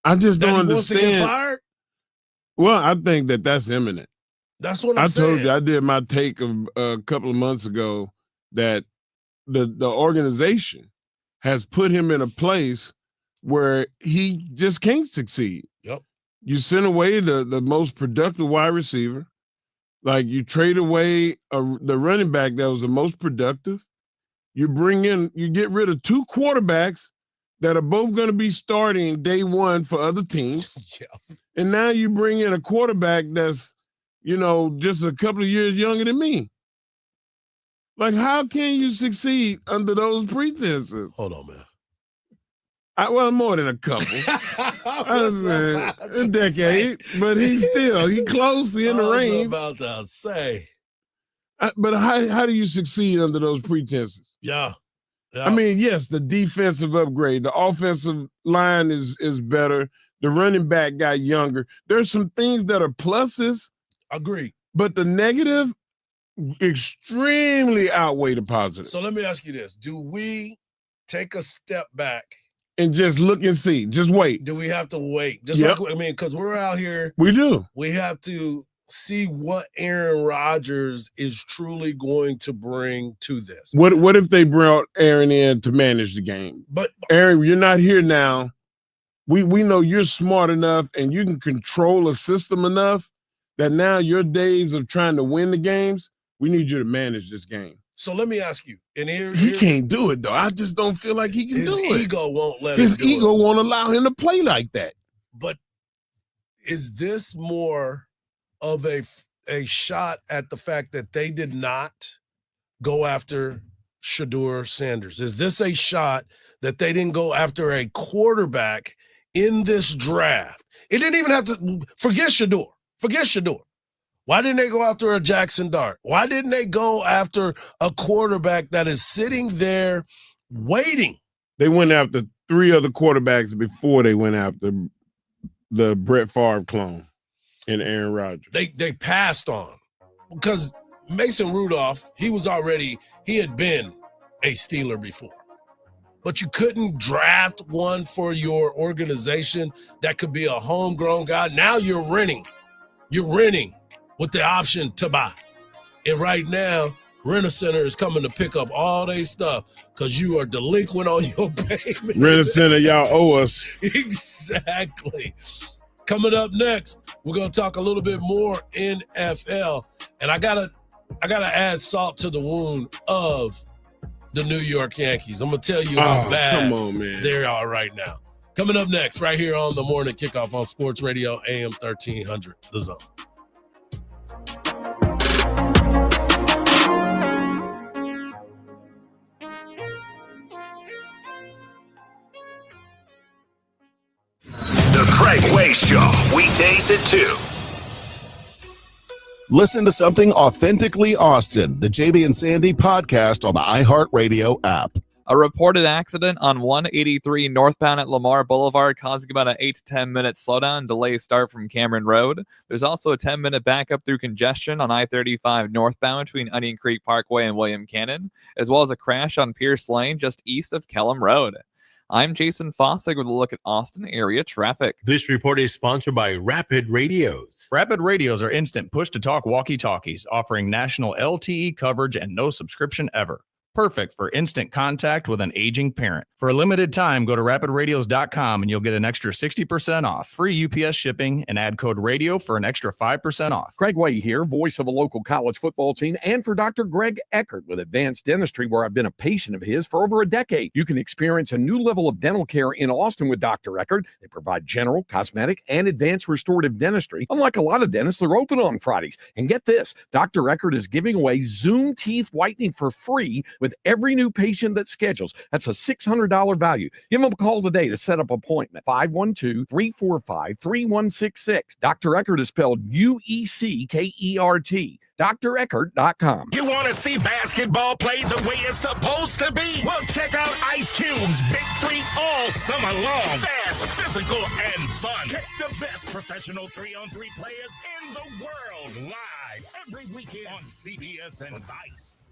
I just don't understand. Wants to get fired? Well, I think that's imminent. That's what I'm saying. I told you, I did my take of a couple of months ago that the organization has put him in a place where he just can't succeed. Yep. You send away the most productive wide receiver. Like you trade away the running back that was the most productive. You get rid of two quarterbacks that are both going to be starting day one for other teams. Yeah. And now you bring in a quarterback that's, just a couple of years younger than me. Like, how can you succeed under those pretenses? Hold on, man. Well, more than a couple. A decade. But he close in the range. About to say. But how do you succeed under those pretenses? Yeah. I mean, yes, the defensive upgrade. The offensive line is better. The running back got younger. There's some things that are pluses. Agree. But the negative extremely outweigh the positive. So let me ask you this. Do we take a step back? And just look and see. Just wait. Do we have to wait? Yep. Because we're out here. We do. We have to see what Aaron Rodgers is truly going to bring to this. What if they brought Aaron in to manage the game? But Aaron, you're not here now. We know you're smart enough and you can control a system enough that now your days of trying to win the games, we need you to manage this game. So let me ask you. And he can't do it, though. I just don't feel like he can do it. His ego won't let His him do ego it. won't allow him to play like that. But is this more of a shot at the fact that they did not go after Shedeur Sanders? Is this a shot that they didn't go after a quarterback in this draft? It didn't even have to forget Shedeur. Why didn't they go after a Jackson Dart? Why didn't they go after a quarterback that is sitting there waiting? They went after three other quarterbacks before they went after the Brett Favre clone and Aaron Rodgers. They passed on because Mason Rudolph, he had been a Steeler before. But you couldn't draft one for your organization that could be a homegrown guy. Now you're renting. You're renting with the option to buy. And right now, Rent-A-Center is coming to pick up all their stuff because you are delinquent on your payment. Rent-A-Center, y'all owe us. Exactly. Coming up next, we're going to talk a little bit more NFL. And I gotta add salt to the wound of the New York Yankees. I'm going to tell you how bad they are right now. Coming up next, right here on the Morning Kickoff on Sports Radio AM 1300, The Zone. The Craig Way Show, weekdays at 2. Listen to something authentically Austin, the JB and Sandy podcast on the iHeartRadio app. A reported accident on 183 northbound at Lamar Boulevard causing about an 8 to 10 minute slowdown delay start from Cameron Road. There's also a 10-minute backup through congestion on I-35 northbound between Onion Creek Parkway and William Cannon, as well as a crash on Pierce Lane just east of Kellum Road. I'm Jason Fossig with a look at Austin area traffic. This report is sponsored by Rapid Radios. Rapid Radios are instant push-to-talk walkie-talkies offering national LTE coverage and no subscription ever. Perfect for instant contact with an aging parent. For a limited time, go to rapidradios.com and you'll get an extra 60% off, free UPS shipping, and add code RADIO for an extra 5% off. Craig Way here, voice of a local college football team, and for Dr. Greg Eckert with Advanced Dentistry, where I've been a patient of his for over a decade. You can experience a new level of dental care in Austin with Dr. Eckert. They provide general, cosmetic, and advanced restorative dentistry. Unlike a lot of dentists, they're open on Fridays. And get this, Dr. Eckert is giving away Zoom teeth whitening for free with every new patient that schedules. That's a $600 value. Give them a call today to set up an appointment. 512-345-3166. Dr. Eckert is spelled UECKERT. DrEckert.com. You want to see basketball played the way it's supposed to be? Well, check out Ice Cube's Big Three all summer long. Fast, physical, and fun. Catch the best professional 3-on-3 players in the world live every weekend on CBS and Vice.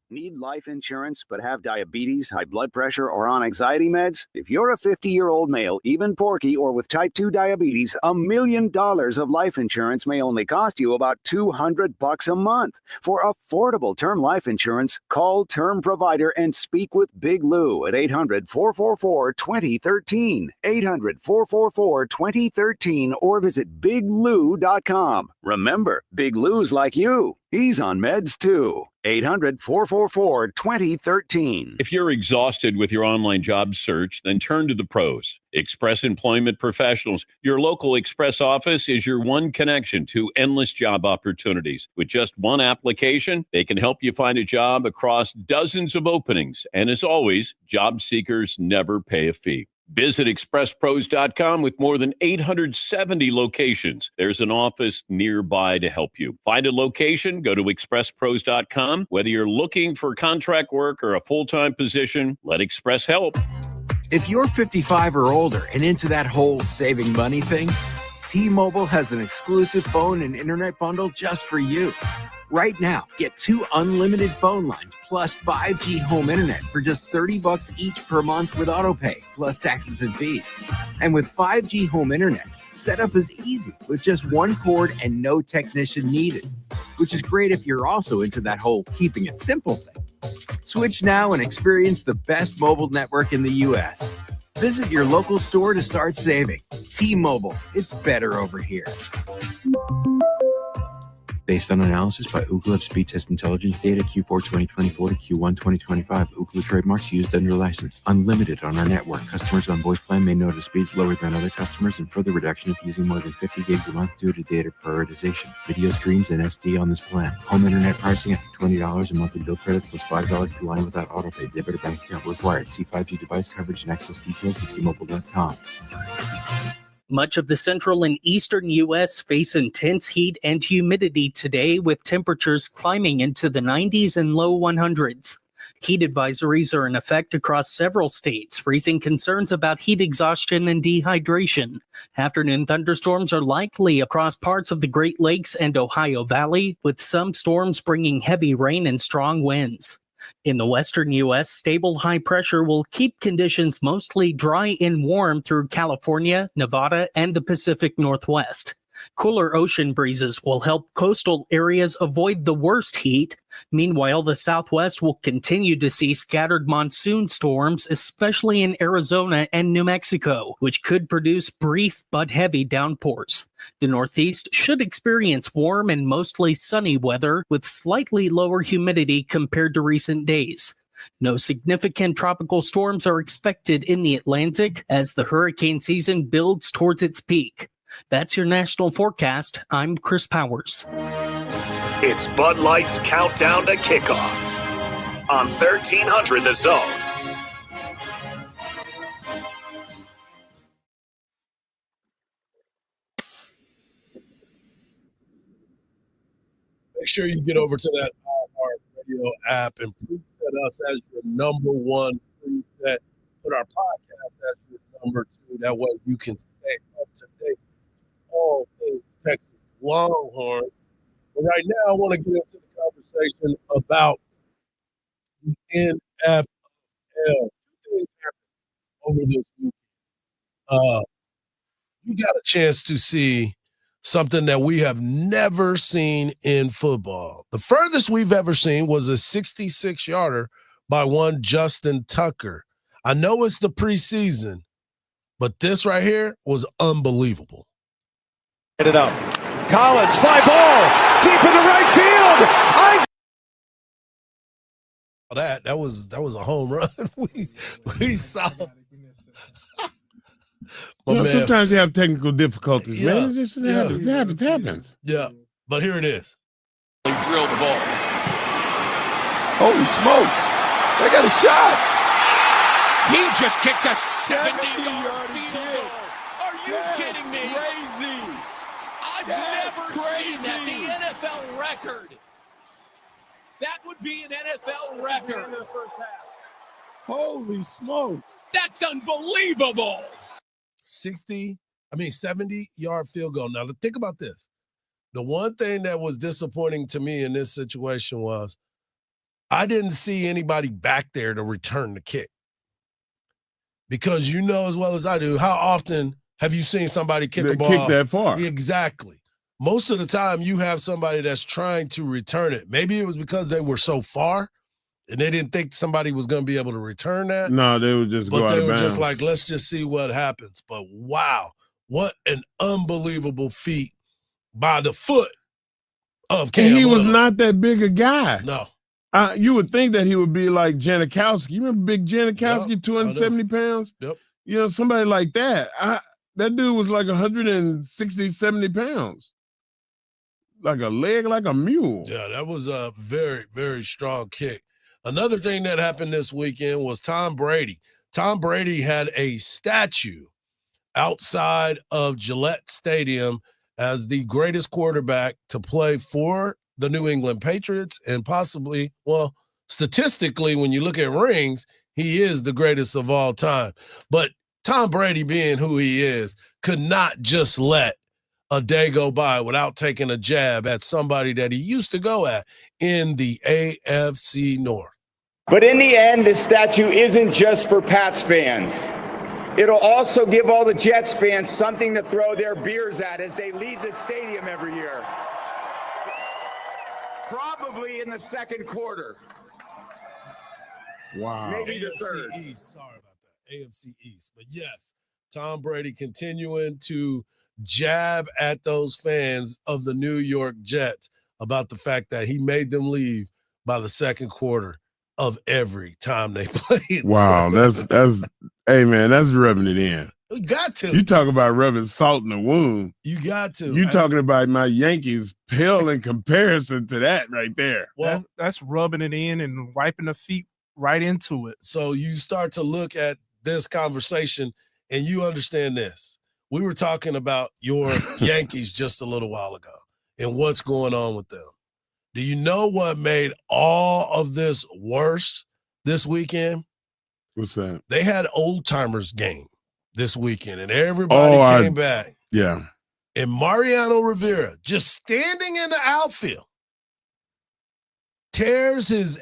Need life insurance but have diabetes, high blood pressure, or on anxiety meds? If you're a 50-year-old male, even porky, or with type 2 diabetes, $1 million of life insurance may only cost you about $200 a month. For affordable term life insurance, call Term Provider and speak with Big Lou at 800-444-2013. 800-444-2013 or visit biglou.com. Remember, Big Lou's like you. He's on meds too. 800-444-2013. If you're exhausted with your online job search, then turn to the pros. Express Employment Professionals. Your local Express office is your one connection to endless job opportunities. With just one application, they can help you find a job across dozens of openings. And as always, job seekers never pay a fee. Visit expresspros.com with more than 870 locations. There's an office nearby to help you. Find a location, go to expresspros.com. Whether you're looking for contract work or a full-time position, let Express help. If you're 55 or older and into that whole saving money thing, T-Mobile has an exclusive phone and internet bundle just for you. Right now, get 2 unlimited phone lines plus 5G home internet for just $30 each per month with autopay, plus taxes and fees. And with 5G home internet, setup is easy with just one cord and no technician needed, which is great if you're also into that whole keeping it simple thing. Switch now and experience the best mobile network in the U.S. Visit your local store to start saving. T-Mobile, it's better over here. Based on analysis by Ookla of speed test intelligence data Q4 2024 to Q1 2025, Ookla trademarks used under license. Unlimited on our network. Customers on voice plan may notice speeds lower than other customers and further reduction if using more than 50 gigs a month due to data prioritization. Video streams and SD on this plan. Home internet pricing after $20 a monthly bill credit plus $5 per line without autopay. Debit or bank account required. See 5G device coverage and access details at T-Mobile.com. Much of the central and eastern U.S. face intense heat and humidity today, with temperatures climbing into the 90s and low 100s. Heat advisories are in effect across several states, raising concerns about heat exhaustion and dehydration. Afternoon thunderstorms are likely across parts of the Great Lakes and Ohio Valley, with some storms bringing heavy rain and strong winds. In the western U.S., stable high pressure will keep conditions mostly dry and warm through California, Nevada, and the Pacific Northwest. Cooler ocean breezes will help coastal areas avoid the worst heat. Meanwhile, the Southwest will continue to see scattered monsoon storms, especially in Arizona and New Mexico, which could produce brief but heavy downpours. The Northeast should experience warm and mostly sunny weather with slightly lower humidity compared to recent days. No significant tropical storms are expected in the Atlantic as the hurricane season builds towards its peak. That's your national forecast. I'm Chris Powers. It's Bud Light's countdown to kickoff on 1300 The Zone. Make sure you get over to that iHeartRadio app and please set us as your number one that put our podcast as your number 2. That way you can stay up to date all things Texas Longhorns. But right now, I want to get into the conversation about the NFL. Two things happened over this week. We got a chance to see something that we have never seen in football. The furthest we've ever seen was a 66-yarder by one Justin Tucker. I know it's the preseason, but this right here was unbelievable. Get it up. Collins, fly ball, deep in the right field. That was a home run. we saw. Well, sometimes you have technical difficulties, Yeah. man. It happens. Yeah, but here it is. They drilled the ball. Holy smokes. They got a shot. He just kicked a 70-yard field goal. Are you kidding me? Crazy. I've never seen that. The NFL record. That would be an NFL record. The first half. Holy smokes. That's unbelievable. 70-yard field goal. Now, think about this. The one thing that was disappointing to me in this situation was I didn't see anybody back there to return the kick. Because you know as well as I do, how often have you seen somebody kick a ball? Kick that far. Exactly. Most of the time you have somebody that's trying to return it. Maybe it was because they were so far and they didn't think somebody was going to be able to return that. No, they would just go out of bounds. But they were just like, let's just see what happens. But wow, what an unbelievable feat by the foot of Cam. And he was Little. not that big a guy. No. You would think that he would be like Janikowski. You remember big Janikowski, Yep, 270 pounds? Yep. You know, somebody like that. That dude was like 160, 70 pounds. Like a leg, like a mule. Yeah, that was a very, very strong kick. Another thing that happened this weekend was Tom Brady. Tom Brady had a statue outside of Gillette Stadium as the greatest quarterback to play for the New England Patriots and possibly, well, statistically, when you look at rings, he is the greatest of all time. But Tom Brady, being who he is, could not just let a day go by without taking a jab at somebody that he used to go at in the AFC North. But in the end, this statue isn't just for Pats fans. It'll also give all the Jets fans something to throw their beers at as they leave the stadium every year. Probably in the second quarter. Wow. Maybe the third. AFC East, sorry about that. AFC East. But yes, Tom Brady continuing to jab at those fans of the New York Jets about the fact that he made them leave by the second quarter of every time they played. Wow, that's hey man, that's rubbing it in. You got to. You talk about rubbing salt in the wound. You got to. You talking about my Yankees pale in comparison to that right there. Well, that's rubbing it in and wiping the feet right into it. So you start to look at this conversation and you understand this. We were talking about your Yankees just a little while ago and what's going on with them. Do you know what made all of this worse this weekend? What's that? They had old timers game this weekend and everybody came back. Yeah. And Mariano Rivera just standing in the outfield tears his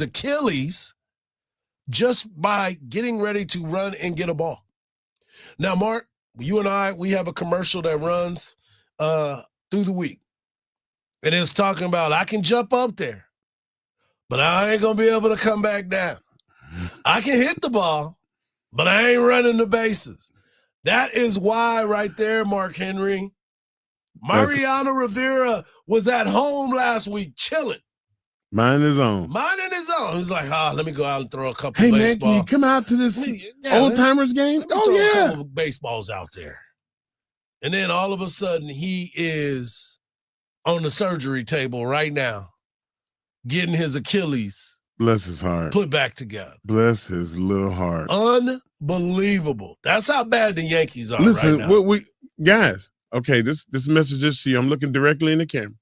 Achilles just by getting ready to run and get a ball. Now, Mark, you and I, we have a commercial that runs through the week. And it's talking about, I can jump up there, but I ain't going to be able to come back down. I can hit the ball, but I ain't running the bases. That is why right there, Mark Henry, Mariano Rivera was at home last week chilling. Minding his own. He's like, let me go out and throw a couple Hey, of man, baseballs. can you come out to this old-timers game? Let me throw a couple of baseballs out there. And then all of a sudden, he is on the surgery table right now, getting his Achilles Bless his heart. put back together. Bless his little heart. Unbelievable. That's how bad the Yankees are Listen, right now. guys, okay, this message is to you. I'm looking directly in the camera.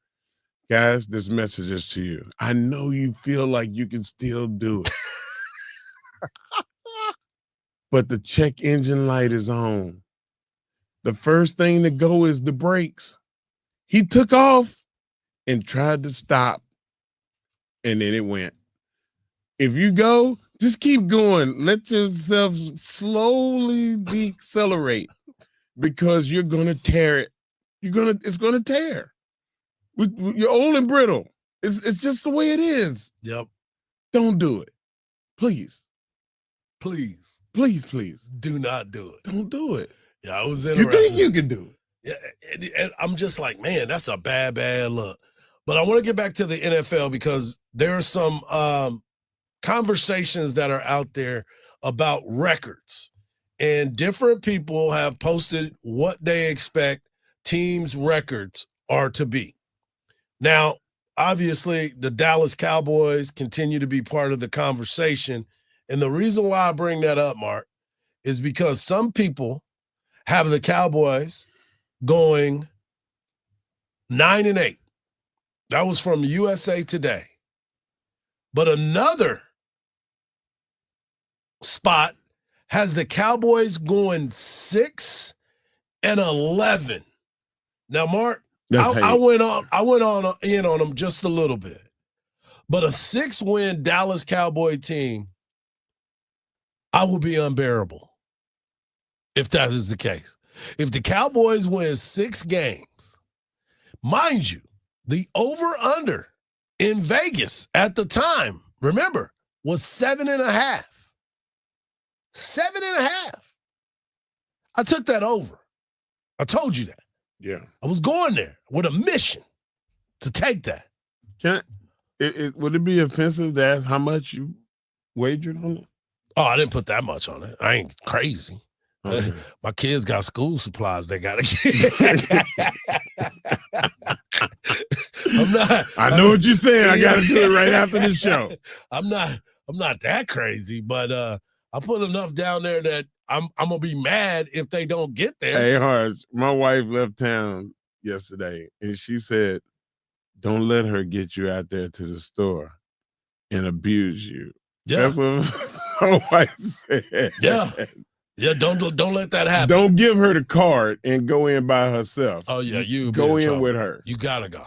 Guys, this message is to you. I know you feel like you can still do it. But the check engine light is on. The first thing to go is the brakes. He took off and tried to stop, and then it went. If you go, just keep going. Let yourself slowly decelerate because you're gonna tear it. It's gonna tear. You're old and brittle. It's just the way it is. Yep. Don't do it. Please. Please. Please, please. Do not do it. Don't do it. Yeah, I was You interested. think you can do it? Yeah, and I'm just like, man, that's a bad look. But I want to get back to the NFL because there are some conversations that are out there about records. And different people have posted what they expect teams' records are to be. Now, obviously, the Dallas Cowboys continue to be part of the conversation. And the reason why I bring that up, Mark, is because some people have the Cowboys going 9-8. That was from USA Today. But another spot has the Cowboys going 6-11. Now, Mark, I went in on them just a little bit. But a 6-win Dallas Cowboy team, I will be unbearable if that is the case. If the Cowboys win 6 games, mind you, the over-under in Vegas at the time, remember, was 7.5. 7.5. I took that over. I told you that. Yeah. I was going there with a mission to take that. Would it be offensive to ask how much you wagered on it? Oh, I didn't put that much on it. I ain't crazy. Okay. My kids got school supplies they got to get. I know what you're saying. I got to do it right after the show. I'm not that crazy, but I put enough down there that I'm gonna be mad if they don't get there. Hey, Hardge, my wife left town yesterday, and she said, "Don't let her get you out there to the store and abuse you." Yeah. That's what my wife said. Yeah. Yeah, don't let that happen. Don't give her the card and go in by herself. Oh, yeah, you go in trouble with her. You gotta go.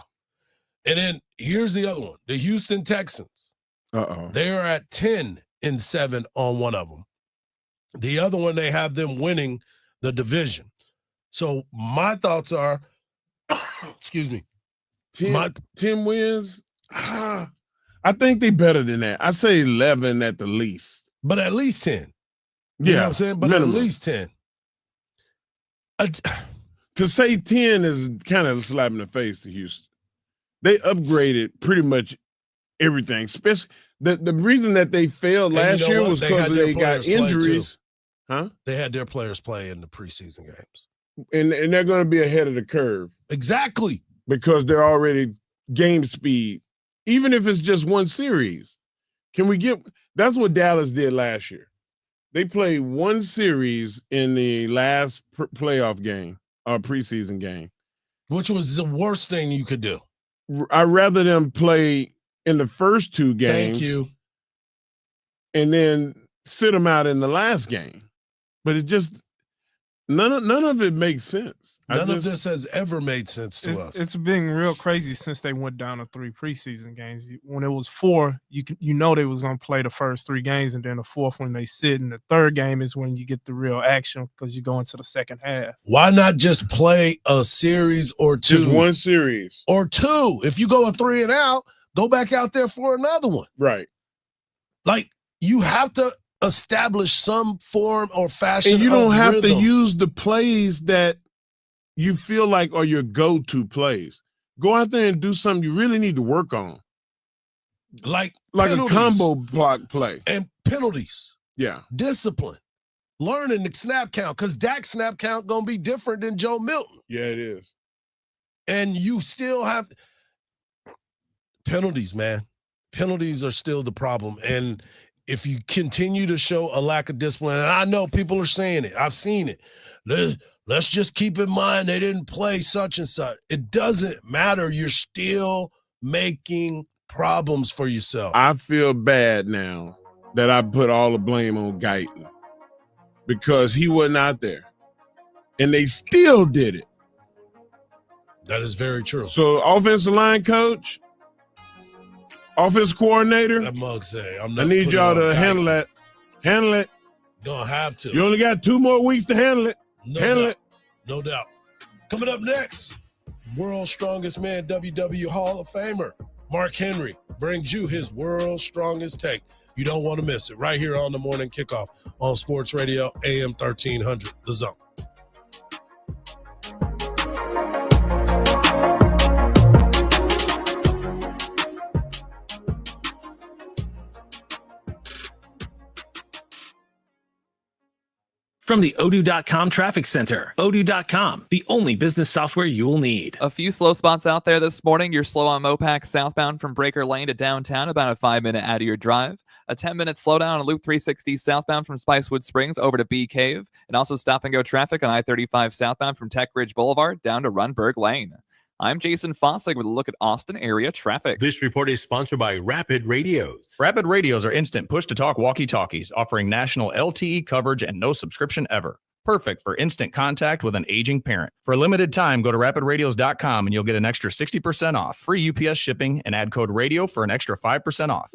And then here's the other one: the Houston Texans. They are at 10-7 on one of them. The other one, they have them winning the division. So my thoughts are, excuse me, 10 wins. I think they better than that. I say 11 at the least, but at least 10. You know what I'm saying? But minimum. At least 10. To say 10 is kind of a slap in the face to Houston. They upgraded pretty much everything. Especially the reason that they failed last year was because they got injuries. Huh? They had their players play in the preseason games. And they're going to be ahead of the curve. Exactly. Because they're already game speed. Even if it's just one series. That's what Dallas did last year. They played one series in the last playoff game, or preseason game. Which was the worst thing you could do. I'd rather them play in the first 2 games. Thank you. And then sit them out in the last game. But it just, none of it makes sense. None of this has ever made sense to us. It's been real crazy since they went down to 3 preseason games. When it was 4, you know they was going to play the first 3 games, and then the 4th when they sit, and the 3rd game is when you get the real action because you go into the second half. Why not just play a series or 2? Just one series. Or 2. If you go a 3 and out, go back out there for another one. Right. Like, you have to establish some form or fashion. And you don't have rhythm. to use the plays that you feel like are your go-to plays. Go out there and do something you really need to work on. Like a combo block play. And penalties. Yeah. Discipline. Learning the snap count, because Dak's snap count going to be different than Joe Milton. Yeah, it is. And you still have penalties, man. Penalties are still the problem. And if you continue to show a lack of discipline, and I know people are saying it, I've seen it. Let's just keep in mind they didn't play such and such. It doesn't matter. You're still making problems for yourself. I feel bad now that I put all the blame on Guyton because he wasn't out there. And they still did it. That is very true. So offensive line coach, offensive coordinator, that mug say, I need y'all to handle that. Handle it. Gonna have to. You only got 2 more weeks to handle it. Handle it. No doubt. Coming up next, world's strongest man, WW Hall of Famer, Mark Henry, brings you his world's strongest take. You don't want to miss it right here on the Morning Kickoff on Sports Radio AM 1300, The Zone. From the Odoo.com Traffic Center, Odoo.com, the only business software you will need. A few slow spots out there this morning. You're slow on Mopac southbound from Breaker Lane to downtown, about a 5-minute out of your drive. A 10-minute slowdown on Loop 360 southbound from Spicewood Springs over to Bee Cave. And also stop-and-go traffic on I-35 southbound from Tech Ridge Boulevard down to Runberg Lane. I'm Jason Fossig with a look at Austin area traffic. This report is sponsored by Rapid Radios. Rapid Radios are instant push-to-talk walkie-talkies offering national LTE coverage and no subscription ever. Perfect for instant contact with an aging parent. For a limited time, go to rapidradios.com and you'll get an extra 60% off, free UPS shipping, and add code RADIO for an extra 5% off.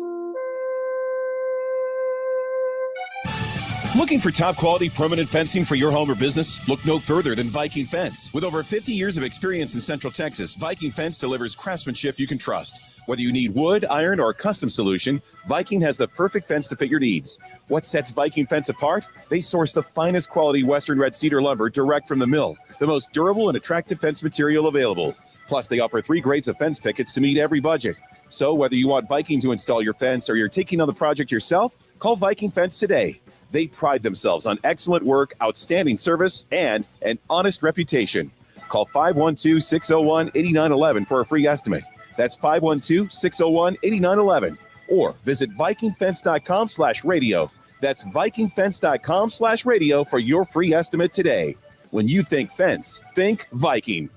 Looking for top quality permanent fencing for your home or business? Look no further than Viking Fence. With over 50 years of experience in Central Texas, Viking Fence delivers craftsmanship you can trust. Whether you need wood, iron, or a custom solution, Viking has the perfect fence to fit your needs. What sets Viking Fence apart? They source the finest quality Western red cedar lumber direct from the mill, the most durable and attractive fence material available. Plus, they offer 3 grades of fence pickets to meet every budget. So whether you want Viking to install your fence or you're taking on the project yourself, call Viking Fence today. They pride themselves on excellent work, outstanding service, and an honest reputation. Call 512-601-8911 for a free estimate. That's 512-601-8911. Or visit VikingFence.com/radio. That's VikingFence.com/radio for your free estimate today. When you think fence, think Viking.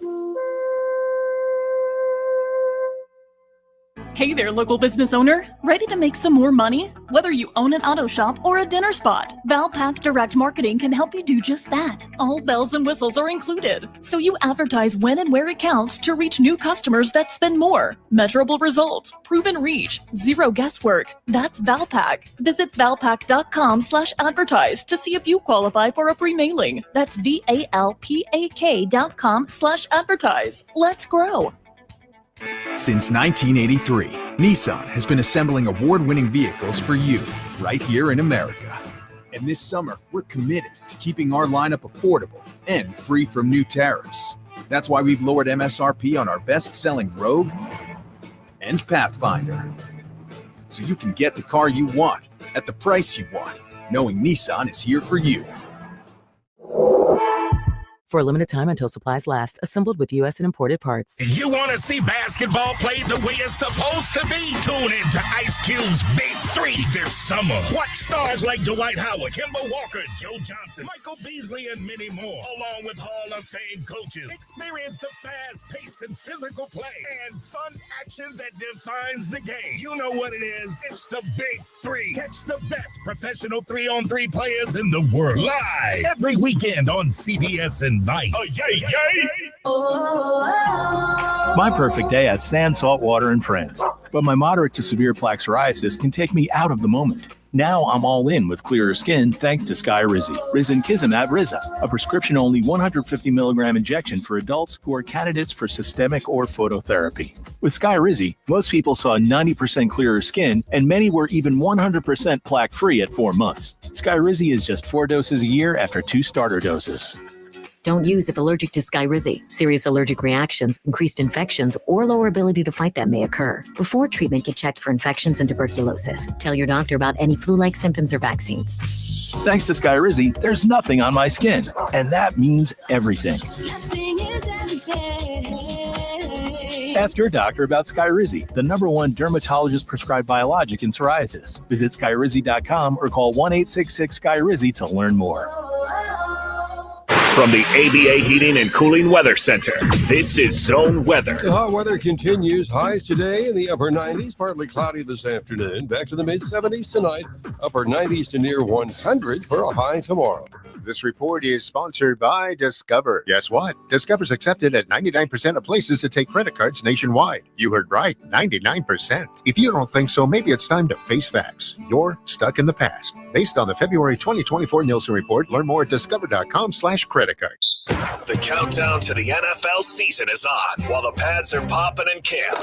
Hey there, local business owner. Ready to make some more money? Whether you own an auto shop or a dinner spot, Valpak Direct Marketing can help you do just that. All bells and whistles are included, so you advertise when and where it counts to reach new customers that spend more. Measurable results, proven reach, zero guesswork. That's Valpak. Visit valpak.com/advertise to see if you qualify for a free mailing. That's VALPAK.com/advertise. Let's grow. Since 1983, Nissan has been assembling award-winning vehicles for you, right here in America. And this summer, we're committed to keeping our lineup affordable and free from new tariffs. That's why we've lowered MSRP on our best-selling Rogue and Pathfinder. So you can get the car you want at the price you want, knowing Nissan is here for you. For a limited time until supplies last, assembled with U.S. and imported parts. You want to see basketball played the way it's supposed to be? Tune in to Ice Cube's Big 3 this summer. Watch stars like Dwight Howard, Kemba Walker, Joe Johnson, Michael Beasley, and many more, along with Hall of Fame coaches. Experience the fast pace and physical play and fun action that defines the game. You know what it is. It's the Big 3. Catch the best professional 3-on-3 players in the world live every weekend on CBS and Vice. My perfect day has sand, salt water, and friends. But my moderate to severe plaque psoriasis can take me out of the moment. Now I'm all in with clearer skin thanks to Skyrizi. Risankizumab Riza, a prescription-only 150 milligram injection for adults who are candidates for systemic or phototherapy. With Skyrizi, most people saw 90% clearer skin, and many were even 100% plaque-free at 4 months. Skyrizi is just 4 doses a year after 2 starter doses. Don't use if allergic to Skyrizi. Serious allergic reactions, increased infections, or lower ability to fight them may occur. Before treatment, get checked for infections and tuberculosis. Tell your doctor about any flu-like symptoms or vaccines. Thanks to Skyrizi, there's nothing on my skin, and that means everything. Ask your doctor about Skyrizi, the #1 dermatologist-prescribed biologic in psoriasis. Visit Skyrizi.com or call 1-866-SKYRIZI to learn more. From the ABA Heating and Cooling Weather Center, this is Zone Weather. The hot weather continues. Highs today in the upper 90s, partly cloudy this afternoon. Back to the mid-70s tonight, upper 90s to near 100 for a high tomorrow. This report is sponsored by Discover. Guess what? Discover's accepted at 99% of places that take credit cards nationwide. You heard right, 99%. If you don't think so, maybe it's time to face facts. You're stuck in the past. Based on the February 2024 Nielsen report, learn more at discover.com/credit cards. The countdown to the NFL season is on while the pads are popping in camp.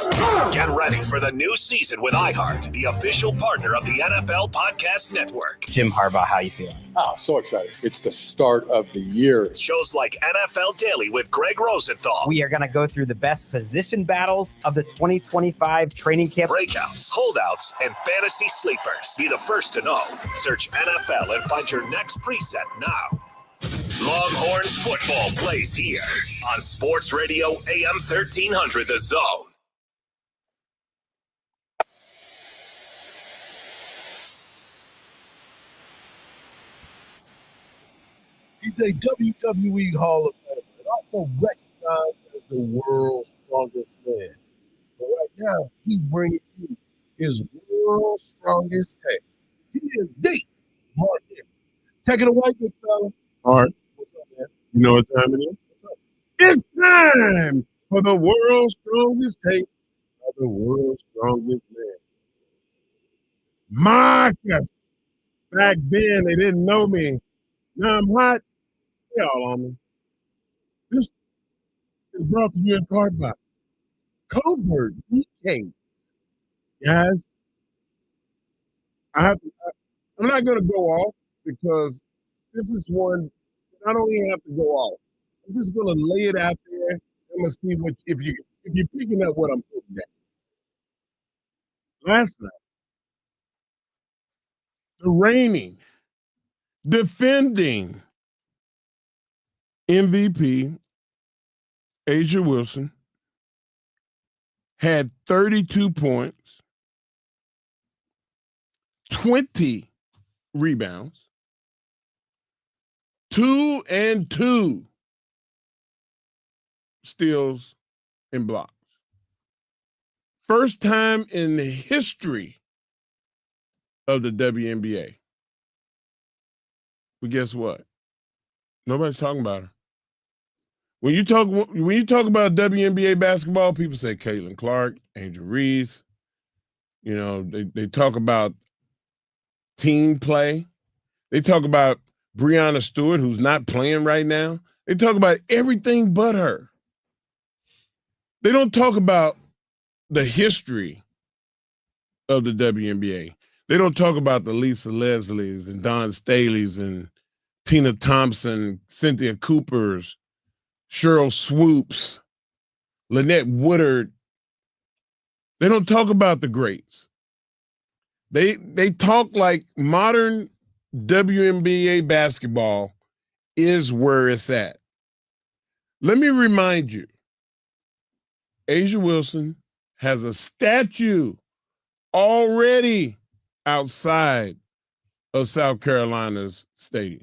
Get ready for the new season with iHeart, the official partner of the NFL Podcast Network. Jim Harbaugh, how you feeling? Oh, so excited. It's the start of the year. Shows like NFL Daily with Greg Rosenthal. We are going to go through the best position battles of the 2025 training camp. Breakouts, holdouts, and fantasy sleepers. Be the first to know. Search NFL and find your next preset now. Longhorns football plays here on Sports Radio AM 1300 The Zone. He's a WWE Hall of Famer and also recognized as the world's strongest man. But right now, he's bringing you his world's strongest take. He is the Mark Henry. Take it away, big fella. All right. What's up, man? You know what time it is? It's time for the world's strongest tape of the world's strongest man. Marcus. Back then, they didn't know me. Now I'm hot. They all on me. This is brought to you in part by Covert BK. Guys, I'm not going to go off because this is one I don't even have to go off. I'm just going to lay it out there. I'm going to see what if you're picking up what I'm putting down. Last night, the reigning, defending MVP, Asia Wilson, had 32 points, 20 rebounds, 2 and 2 steals and blocks. First time in the history of the WNBA. But guess what? Nobody's talking about her. When you talk about WNBA basketball, people say Caitlin Clark, Angel Reese. You know, they talk about team play. They talk about Breanna Stewart, who's not playing right now. They talk about everything but her. They don't talk about the history of the WNBA. They don't talk about the Lisa Leslies and Dawn Staley's and Tina Thompson, Cynthia Cooper's, Cheryl Swoops, Lynette Woodard. They don't talk about the greats. They talk like modern WNBA basketball is where it's at. Let me remind you, Asia Wilson has a statue already outside of South Carolina's stadium.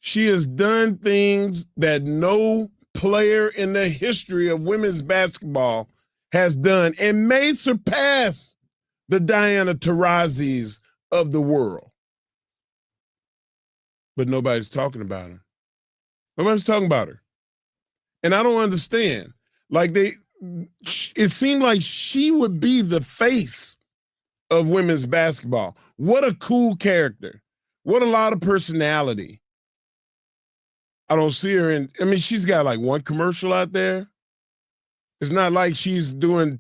She has done things that no player in the history of women's basketball has done and may surpass the Diana Taurasi's of the world. But nobody's talking about her. Nobody's talking about her. And I don't understand. Like it seemed like she would be the face of women's basketball. What a cool character. What a lot of personality. I don't see her in, I mean, she's got like one commercial out there. It's not like she's doing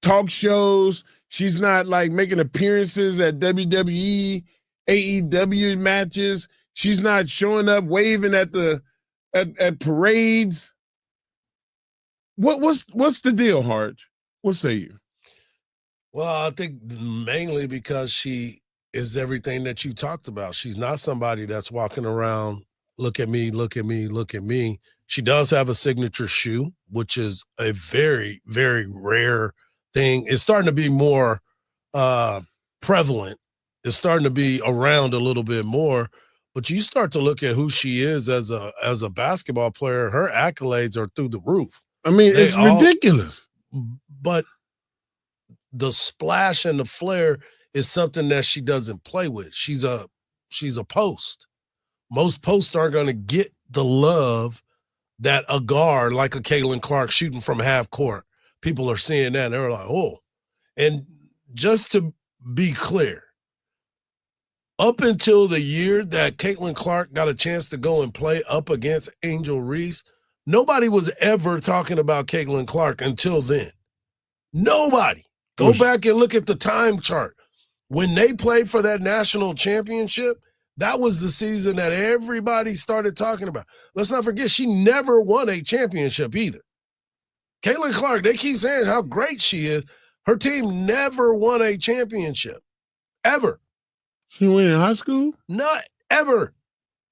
talk shows. She's not like making appearances at WWE, AEW matches. She's not showing up waving at parades. What's the deal, Hardge? What say you? Well, I think mainly because she is everything that you talked about. She's not somebody that's walking around, look at me, look at me, look at me. She does have a signature shoe, which is a very, very rare thing. It's starting to be more prevalent. It's starting to be around a little bit more. But you start to look at who she is as a basketball player, her accolades are through the roof. I mean, it's ridiculous. But the splash and the flair is something that she doesn't play with. She's a post. Most posts aren't going to get the love that a guard like a Caitlin Clark shooting from half court. People are seeing that and they're like, oh. And just to be clear, up until the year that Caitlin Clark got a chance to go and play up against Angel Reese, nobody was ever talking about Caitlin Clark until then. Nobody. Go back and look at the time chart. When they played for that national championship, that was the season that everybody started talking about. Let's not forget, she never won a championship either. Caitlin Clark, they keep saying how great she is. Her team never won a championship. Ever. She went in high school? Not ever.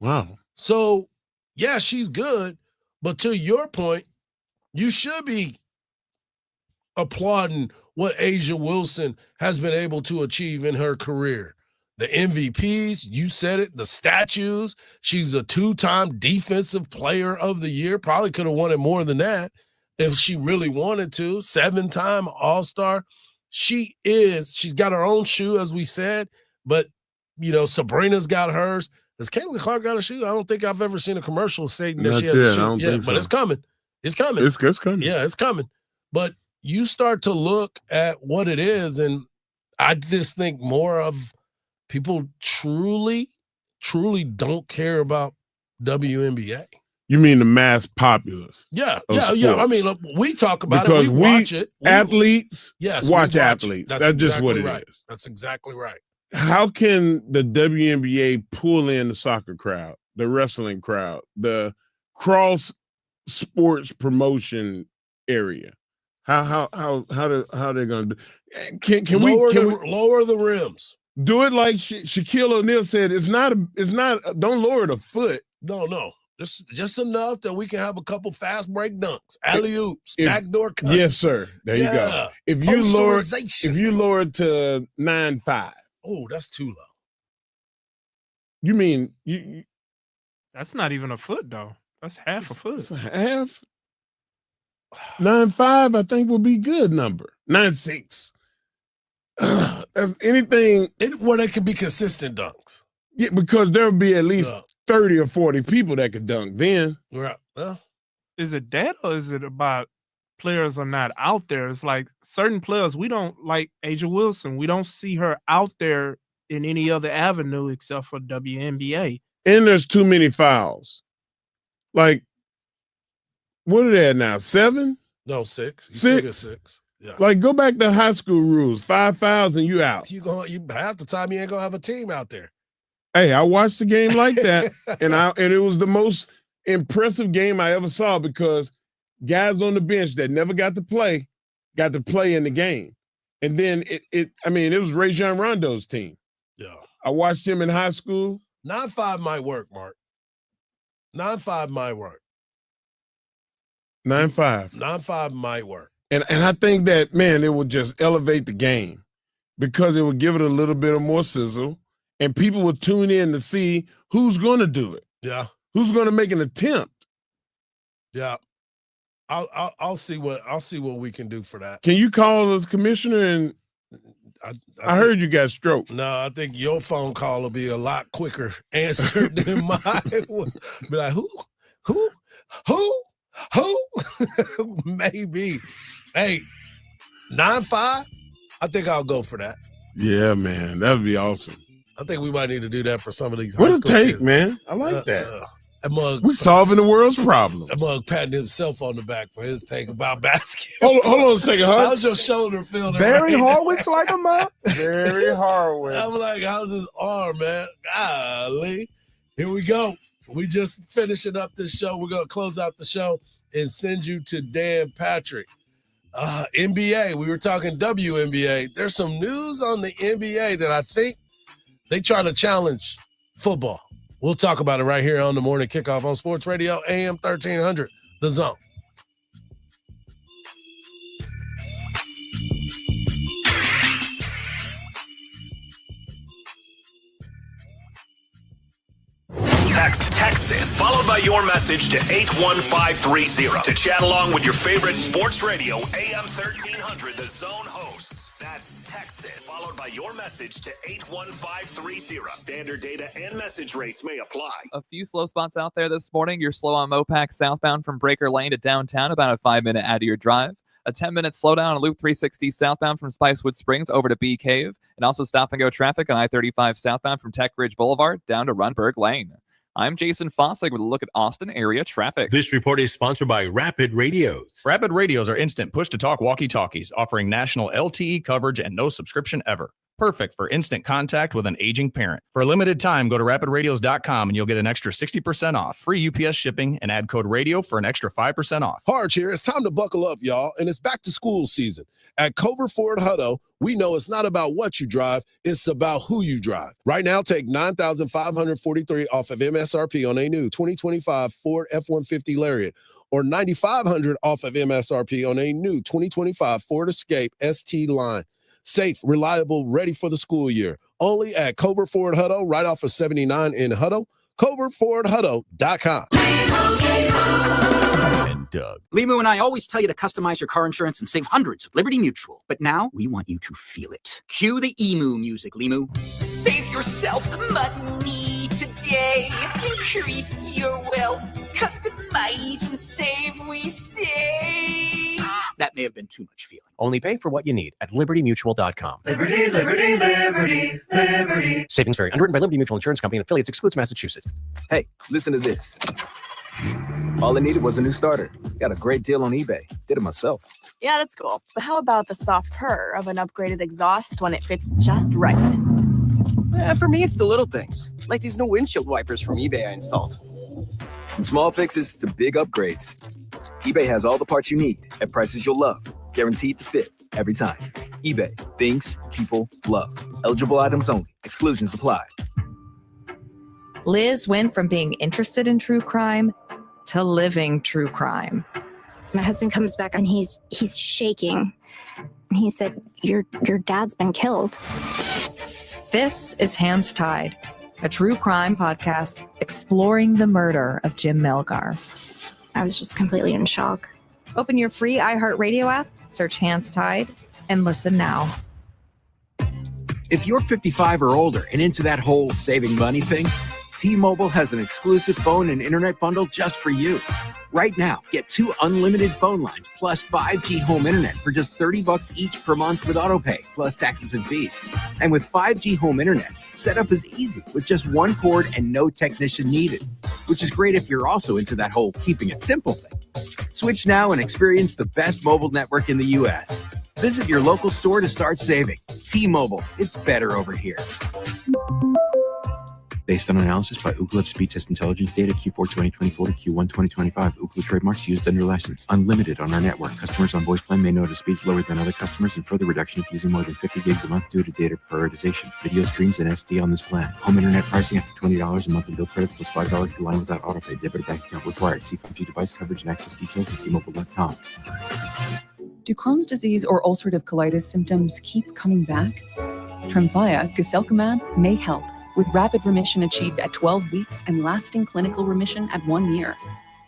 Wow. So, yeah, she's good. But to your point, you should be applauding what A'ja Wilson has been able to achieve in her career. The MVPs, you said it, the statues. She's a 2-time defensive player of the year. Probably could have won it more than that if she really wanted to. 7-time All-Star. She's got her own shoe, as we said, but, Sabrina's got hers. Has Caitlin Clark got a shoe? I don't think I've ever seen a commercial saying that she has a shoe. I don't think but so. it's coming. It's coming. It's coming. Yeah, it's coming. But you start to look at what it is, and I just think more of people truly don't care about WNBA. You mean the mass populace? Yeah. Sports. I mean, look, we talk about because it. We watch it. Athletes Watch athletes. That's exactly just what it right. is. That's exactly right. How can the WNBA pull in the soccer crowd, the wrestling crowd, the cross sports promotion area? How they gonna do? Can we lower the rims? Do it like Shaquille O'Neal said. It's not. Don't lower the foot. No. Just enough that we can have a couple fast break dunks, alley-oops, backdoor cuts. Yes, sir. There you go. If you lower it to 9.5. Oh, that's too low. You mean you? That's not even a foot though. That's half a foot. It's a half. 9.5, I think, would be good number. 9.6. That's anything where they could be consistent dunks. Yeah, because there would be at least 30 or 40 people that could dunk then. Right. Is it that, or is it about players are not out there? It's like certain players, we don't like A'ja Wilson. We don't see her out there in any other avenue except for WNBA. And there's too many fouls. Like, what are they at now? 7? No, 6. You 6? still get 6. Yeah. Like, go back to high school rules. 5 fouls and you out. You half the time you ain't gonna have a team out there. Hey, I watched the game like that, and it was the most impressive game I ever saw because guys on the bench that never got to play in the game. And then it was Rajon Rondo's team. Yeah. I watched him in high school. 9.5 might work, Mark. 9.5 might work. 9.5. 9.5 might work. And I think that, man, it would just elevate the game because it would give it a little bit of more sizzle. And people would tune in to see who's going to do it. Yeah. Who's going to make an attempt. Yeah. I'll see what we can do for that. Can you call us commissioner? And I heard you got stroke. No, I think your phone call will be a lot quicker answered than mine. Be like, who? Maybe. Hey, 9.5. I think I'll go for that. Yeah, man, that would be awesome. I think we might need to do that for some of these. What a take, man! I like that. That mug, we solving the world's problems. That mug patting himself on the back for his take about basketball. Hold on a second, Hardge. How's your shoulder feeling? Barry right Horowitz like a man? Barry Horowitz. I'm like, how's his arm, man? Golly. Here we go. We just finishing up this show. We're going to close out the show and send you to Dan Patrick. NBA, we were talking WNBA. There's some news on the NBA that I think they try to challenge football. We'll talk about it right here on the Morning Kickoff on Sports Radio, AM 1300, The Zone. Text Texas, followed by your message to 81530 to chat along with your favorite sports radio, AM 1300, The Zone hosts. That's Texas, followed by your message to 81530. Standard data and message rates may apply. A few slow spots out there this morning. You're slow on Mopac southbound from Breaker Lane to downtown, about a 5-minute out of your drive. A 10-minute slowdown on Loop 360 southbound from Spicewood Springs over to Bee Cave. And also stop and go traffic on I-35 southbound from Tech Ridge Boulevard down to Runberg Lane. I'm Jason Fossig with a look at Austin area traffic. This report is sponsored by Rapid Radios. Rapid Radios are instant push-to-talk walkie-talkies offering national LTE coverage and no subscription ever. Perfect for instant contact with an aging parent. For a limited time, go to rapidradios.com and you'll get an extra 60% off, free UPS shipping, and add code radio for an extra 5% off. Hardge here. It's time to buckle up, y'all, and it's back to school season. At Cover Ford Hutto, we know it's not about what you drive, it's about who you drive. Right now, take $9,543 off of MSRP on a new 2025 Ford F-150 Lariat, or $9,500 off of MSRP on a new 2025 Ford Escape ST line. Safe, reliable, ready for the school year. Only at Cover Ford Hutto, right off of 79 in Hutto. CoverFordHutto.com. And Doug. Limu and I always tell you to customize your car insurance and save hundreds with Liberty Mutual. But now we want you to feel it. Cue the emu music, Limu. Save yourself money today. Increase your wealth. Customize and save, we say. That may have been too much feeling. Only pay for what you need at libertymutual.com. Liberty, liberty, liberty, liberty. Savings vary. Underwritten by Liberty Mutual Insurance Company and affiliates. Excludes Massachusetts. Hey, listen to this. All I needed was a new starter. Got a great deal on eBay. Did it myself. Yeah, that's cool. But how about the soft purr of an upgraded exhaust when it fits just right? For me, it's the little things, like these new windshield wipers from eBay I installed. From small fixes to big upgrades, eBay has all the parts you need at prices you'll love, guaranteed to fit every time. eBay, things people love. Eligible items only. Exclusions apply. Liz went from being interested in true crime to living true crime. My husband comes back and he's shaking. And he said, your dad's been killed. This is Hands Tied, a true crime podcast exploring the murder of Jim Melgar. I was just completely in shock. Open your free iHeartRadio app, search Hands Tied, and listen now. If you're 55 or older and into that whole saving money thing, T-Mobile has an exclusive phone and internet bundle just for you. Right now, get 2 unlimited phone lines plus 5G home internet for just $30 each per month with AutoPay, plus taxes and fees. And with 5G home internet, setup is easy with just one cord and no technician needed, which is great if you're also into that whole keeping it simple thing. Switch now and experience the best mobile network in the U.S. Visit your local store to start saving. T-Mobile, it's better over here. Based on analysis by Ookla Speed Test Intelligence data Q4 2024 to Q1 2025. Ookla trademarks used under license. Unlimited on our network. Customers on voice plan may notice speeds lower than other customers and further reduction if using more than 50 gigs a month due to data prioritization. Video streams and SD on this plan. Home internet pricing after $20 a month and bill credit plus $5 per line without autopay. Debit or bank account required. See 5G device coverage and access details at T-Mobile.com. Do Crohn's disease or ulcerative colitis symptoms keep coming back? Tremfya, guselkumab, may help, with rapid remission achieved at 12 weeks and lasting clinical remission at 1 year.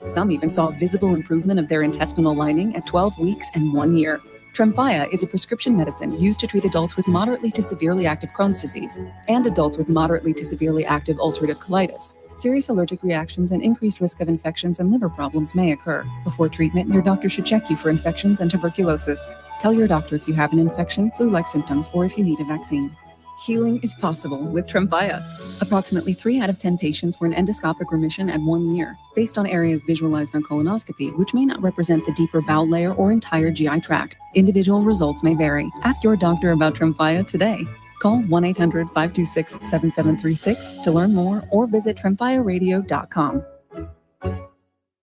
Some even saw visible improvement of their intestinal lining at 12 weeks and 1 year. Tremfya is a prescription medicine used to treat adults with moderately to severely active Crohn's disease and adults with moderately to severely active ulcerative colitis. Serious allergic reactions and increased risk of infections and liver problems may occur. Before treatment, your doctor should check you for infections and tuberculosis. Tell your doctor if you have an infection, flu-like symptoms, or if you need a vaccine. Healing is possible with Tremfya. Approximately 3 out of 10 patients were in endoscopic remission at 1 year, based on areas visualized on colonoscopy, which may not represent the deeper bowel layer or entire GI tract. Individual results may vary. Ask your doctor about Tremfya today. Call 1-800-526-7736 to learn more or visit tremfyaradio.com.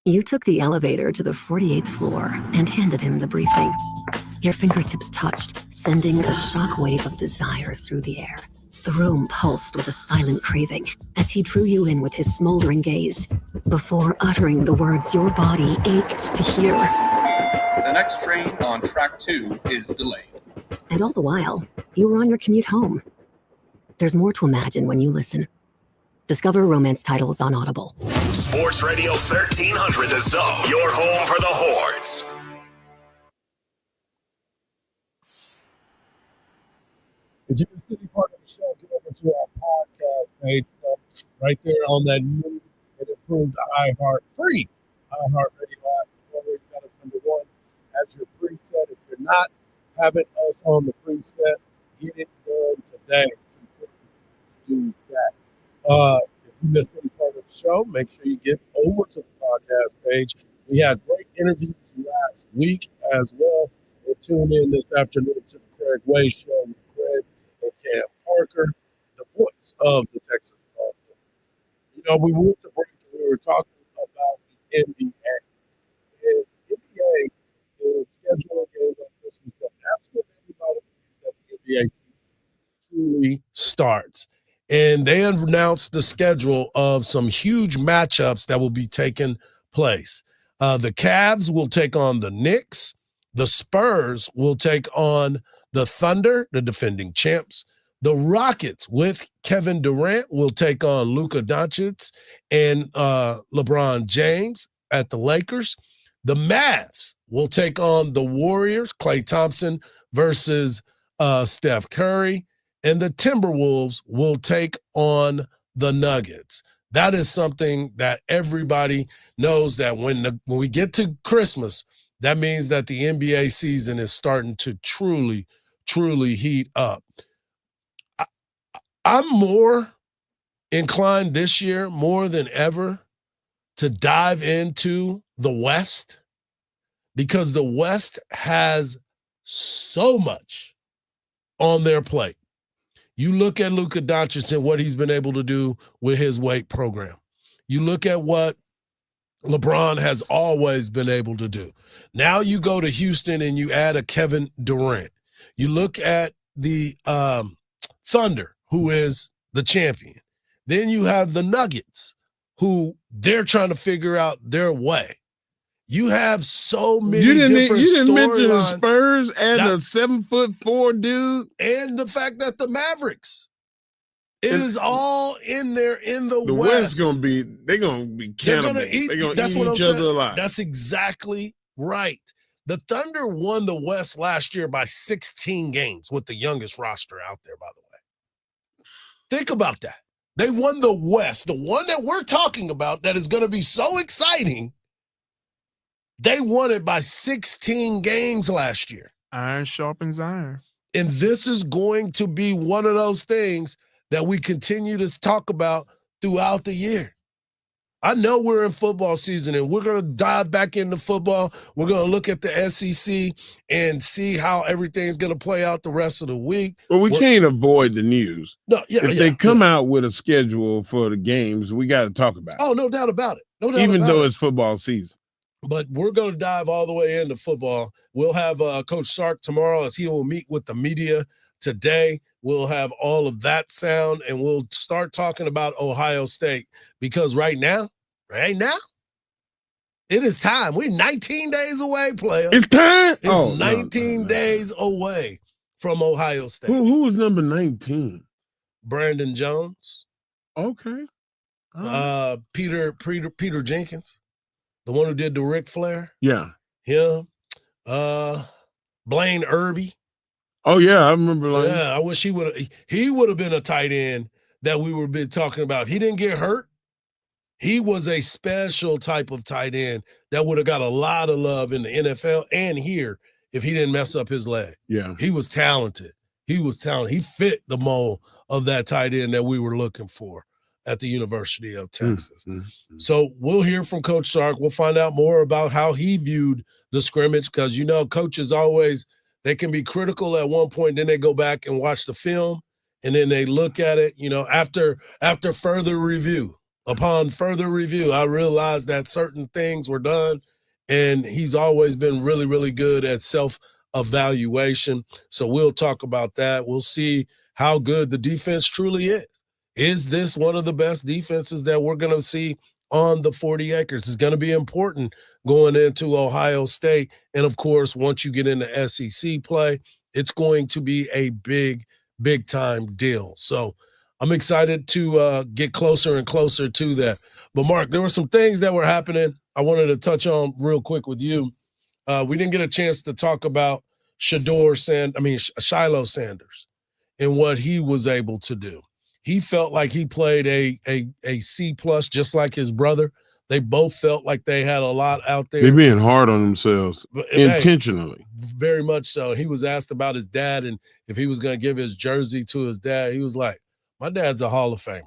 You took the elevator to the 48th floor and handed him the briefing. Your fingertips touched, sending a shockwave of desire through the air. The room pulsed with a silent craving as he drew you in with his smoldering gaze before uttering the words your body ached to hear. The next train on track 2 is delayed. And all the while, you were on your commute home. There's more to imagine when you listen. Discover romance titles on Audible. Sports Radio 1300 The Zone, your home for the Horns. If you missed any part of the show, get over to our podcast page. Right there on that new and improved free iHeartRadio app. You already got us number one as your preset. If you're not having us on the preset, get it done today. It's important to do that. If you missed any part of the show, make sure you get over to the podcast page. We had great interviews last week as well. We'll tune in this afternoon to the Craig Way Show with Craig and Cam Parker, the voice of the Texas Longhorns. You know, we moved to break and we were talking about the NBA. And the NBA is scheduling games on Christmas Day. That's when everybody believes that the NBA season truly starts. And they announced the schedule of some huge matchups that will be taking place. The Cavs will take on the Knicks. The Spurs will take on the Thunder, the defending champs. The Rockets with Kevin Durant will take on Luka Doncic and LeBron James at the Lakers. The Mavs will take on the Warriors, Klay Thompson versus Steph Curry. And the Timberwolves will take on the Nuggets. That is something that everybody knows that when we get to Christmas, that means that the NBA season is starting to truly, truly heat up. I'm more inclined this year, more than ever, to dive into the West because the West has so much on their plate. You look at Luka Doncic and what he's been able to do with his weight program. You look at what LeBron has always been able to do. Now you go to Houston and you add a Kevin Durant. You look at the Thunder, who is the champion. Then you have the Nuggets, who they're trying to figure out their way. You have so many different You didn't mention the storylines. Spurs and a 7'4" dude. And the fact that the Mavericks. It is all in there in the The West. West they're gonna be cannibals. They're gonna that's eat what I'm each other saying. alive. That's exactly right. The Thunder won the West last year by 16 games with the youngest roster out there, by the way. Think about that. They won the West, the one that we're talking about that is going to be so exciting. They won it by 16 games last year. Iron sharpens iron. And this is going to be one of those things that we continue to talk about throughout the year. I know we're in football season and we're going to dive back into football. We're going to look at the SEC and see how everything's going to play out the rest of the week. Well, we can't avoid the news. No, if they come out with a schedule for the games, we got to talk about it. Oh, no doubt about it. No doubt Even about though it. it's football season. But we're going to dive all the way into football. We'll have Coach Sark tomorrow as he will meet with the media today. We'll have all of that sound, and we'll start talking about Ohio State because right now, it is time. We're 19 days away, player. It's time? It's 19 days away from Ohio State. Who was number 19? Brandon Jones. Okay. Peter Jenkins. The one who did the Ric Flair? Yeah. Him. Blaine Irby. Oh, yeah, I remember. Yeah, I wish he would have been a tight end that we were been talking about. He didn't get hurt. He was a special type of tight end that would have got a lot of love in the NFL and here if he didn't mess up his leg. Yeah. He was talented. He fit the mold of that tight end that we were looking for at the University of Texas. So we'll hear from Coach Sark. We'll find out more about how he viewed the scrimmage because, coaches always, they can be critical at one point, then they go back and watch the film, and then they look at it, after further review. Upon further review, I realized that certain things were done, and he's always been really, really good at self-evaluation. So we'll talk about that. We'll see how good the defense truly is. Is this one of the best defenses that we're going to see on the 40 acres? It's going to be important going into Ohio State. And, of course, once you get into SEC play, it's going to be a big, big-time deal. So I'm excited to get closer and closer to that. But, Mark, there were some things that were happening I wanted to touch on real quick with you. We didn't get a chance to talk about Shiloh Sanders and what he was able to do. He felt like he played a C+, just like his brother. They both felt like they had a lot out there. They're being hard on themselves intentionally. Very much so. He was asked about his dad and if he was going to give his jersey to his dad. He was like, my dad's a Hall of Famer.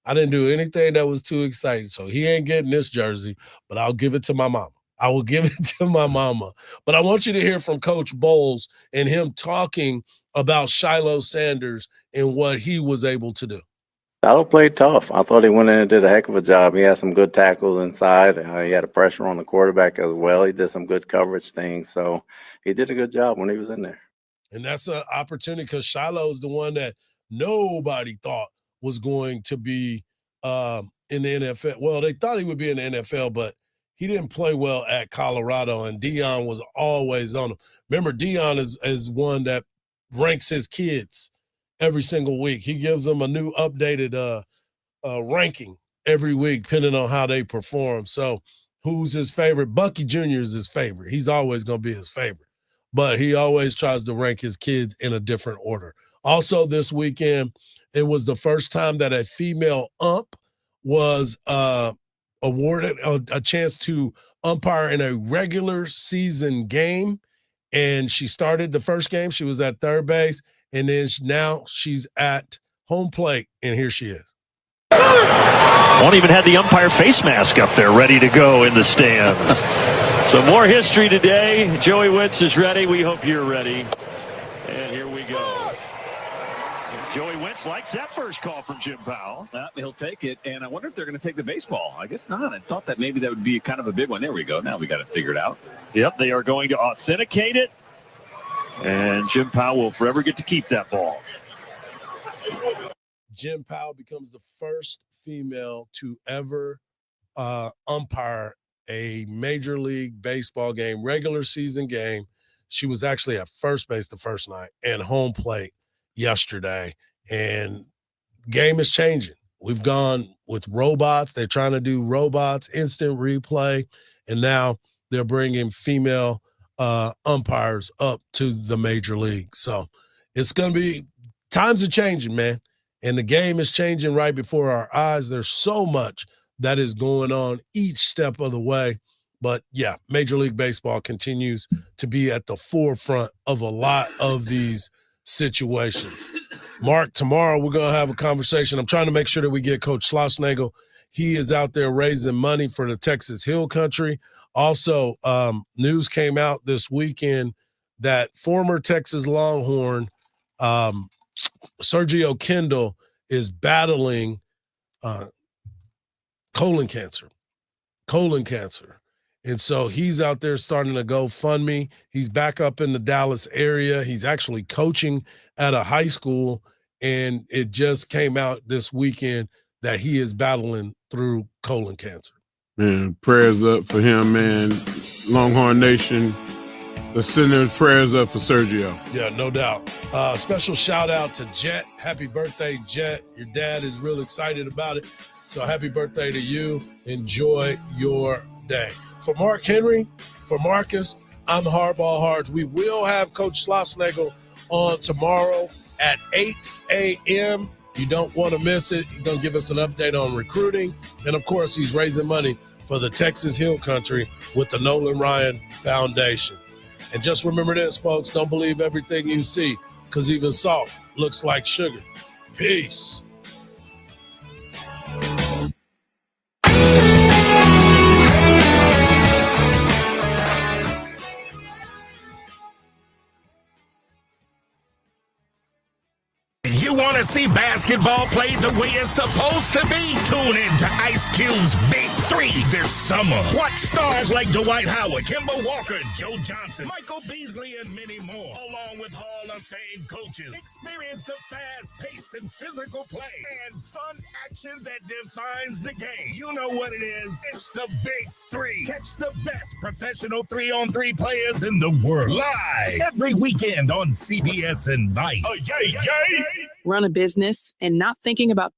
I didn't do anything that was too exciting, so he ain't getting this jersey, but I'll give it to my mama. I will give it to my mama. But I want you to hear from Coach Bowles and him talking about Shiloh Sanders and what he was able to do. Shiloh played tough. I thought he went in and did a heck of a job. He had some good tackles inside. He had a pressure on the quarterback as well. He did some good coverage things. So he did a good job when he was in there. And that's an opportunity because Shiloh is the one that nobody thought was going to be in the NFL. Well, they thought he would be in the NFL, but he didn't play well at Colorado, and Deion was always on him. Remember, Deion is one that ranks his kids every single week. He gives them a new updated ranking every week, depending on how they perform. So who's his favorite? Bucky Jr. is his favorite. He's always going to be his favorite. But he always tries to rank his kids in a different order. Also this weekend, it was the first time that a female ump was awarded a chance to umpire in a regular season game. And she started the first game. She was at third base. And then now she's at home plate. And here she is. Won't even have the umpire face mask up there ready to go in the stands. So more history today. Joey Wentz is ready. We hope you're ready. And here we go. Joey Wentz likes that first call from Jim Powell. He'll take it, and I wonder if they're going to take the baseball. I guess not. I thought that maybe that would be kind of a big one. There we go. Now we got it figured out. Yep, they are going to authenticate it, and Jim Powell will forever get to keep that ball. Jim Powell becomes the first female to ever umpire a Major League Baseball game, regular season game. She was actually at first base the first night and home plate yesterday. And game is changing. We've gone with robots. They're trying to do robots, instant replay. And now they're bringing female umpires up to the major league. So it's going to be, times are changing, man. And the game is changing right before our eyes. There's so much that is going on each step of the way. But yeah, Major League Baseball continues to be at the forefront of a lot of these situations. Mark, tomorrow we're going to have a conversation. I'm trying to make sure that we get Coach Schlossnagle. He is out there raising money for the Texas Hill Country. Also, news came out this weekend that former Texas Longhorn Sergio Kendall is battling colon cancer. And so he's out there starting to GoFundMe. He's back up in the Dallas area. He's actually coaching at a high school. And it just came out this weekend that he is battling through colon cancer. Man, prayers up for him, man. Longhorn Nation, let's send those prayers up for Sergio. Yeah, no doubt. Special shout out to Jet. Happy birthday, Jet. Your dad is real excited about it. So happy birthday to you. Enjoy your day. For Mark Henry, for Marcus, I'm Hardball Hardge. We will have Coach Schlossnagle on tomorrow at 8 a.m. You don't want to miss it. He's going to give us an update on recruiting. And, of course, he's raising money for the Texas Hill Country with the Nolan Ryan Foundation. And just remember this, folks, don't believe everything you see, because even salt looks like sugar. Peace. You want to see basketball played the way it's supposed to be? Tune in to Ice Cube's Big Three this summer. Watch stars like Dwight Howard, Kemba Walker, Joe Johnson, Michael Beasley, and many more, along with Hall of Fame coaches. Experience the fast pace and physical play and fun action that defines the game. You know what it is. It's the Big Three. Catch the best professional 3-on-3 players in the world live every weekend on CBS and Vice. Yay, yay! run a business and not thinking about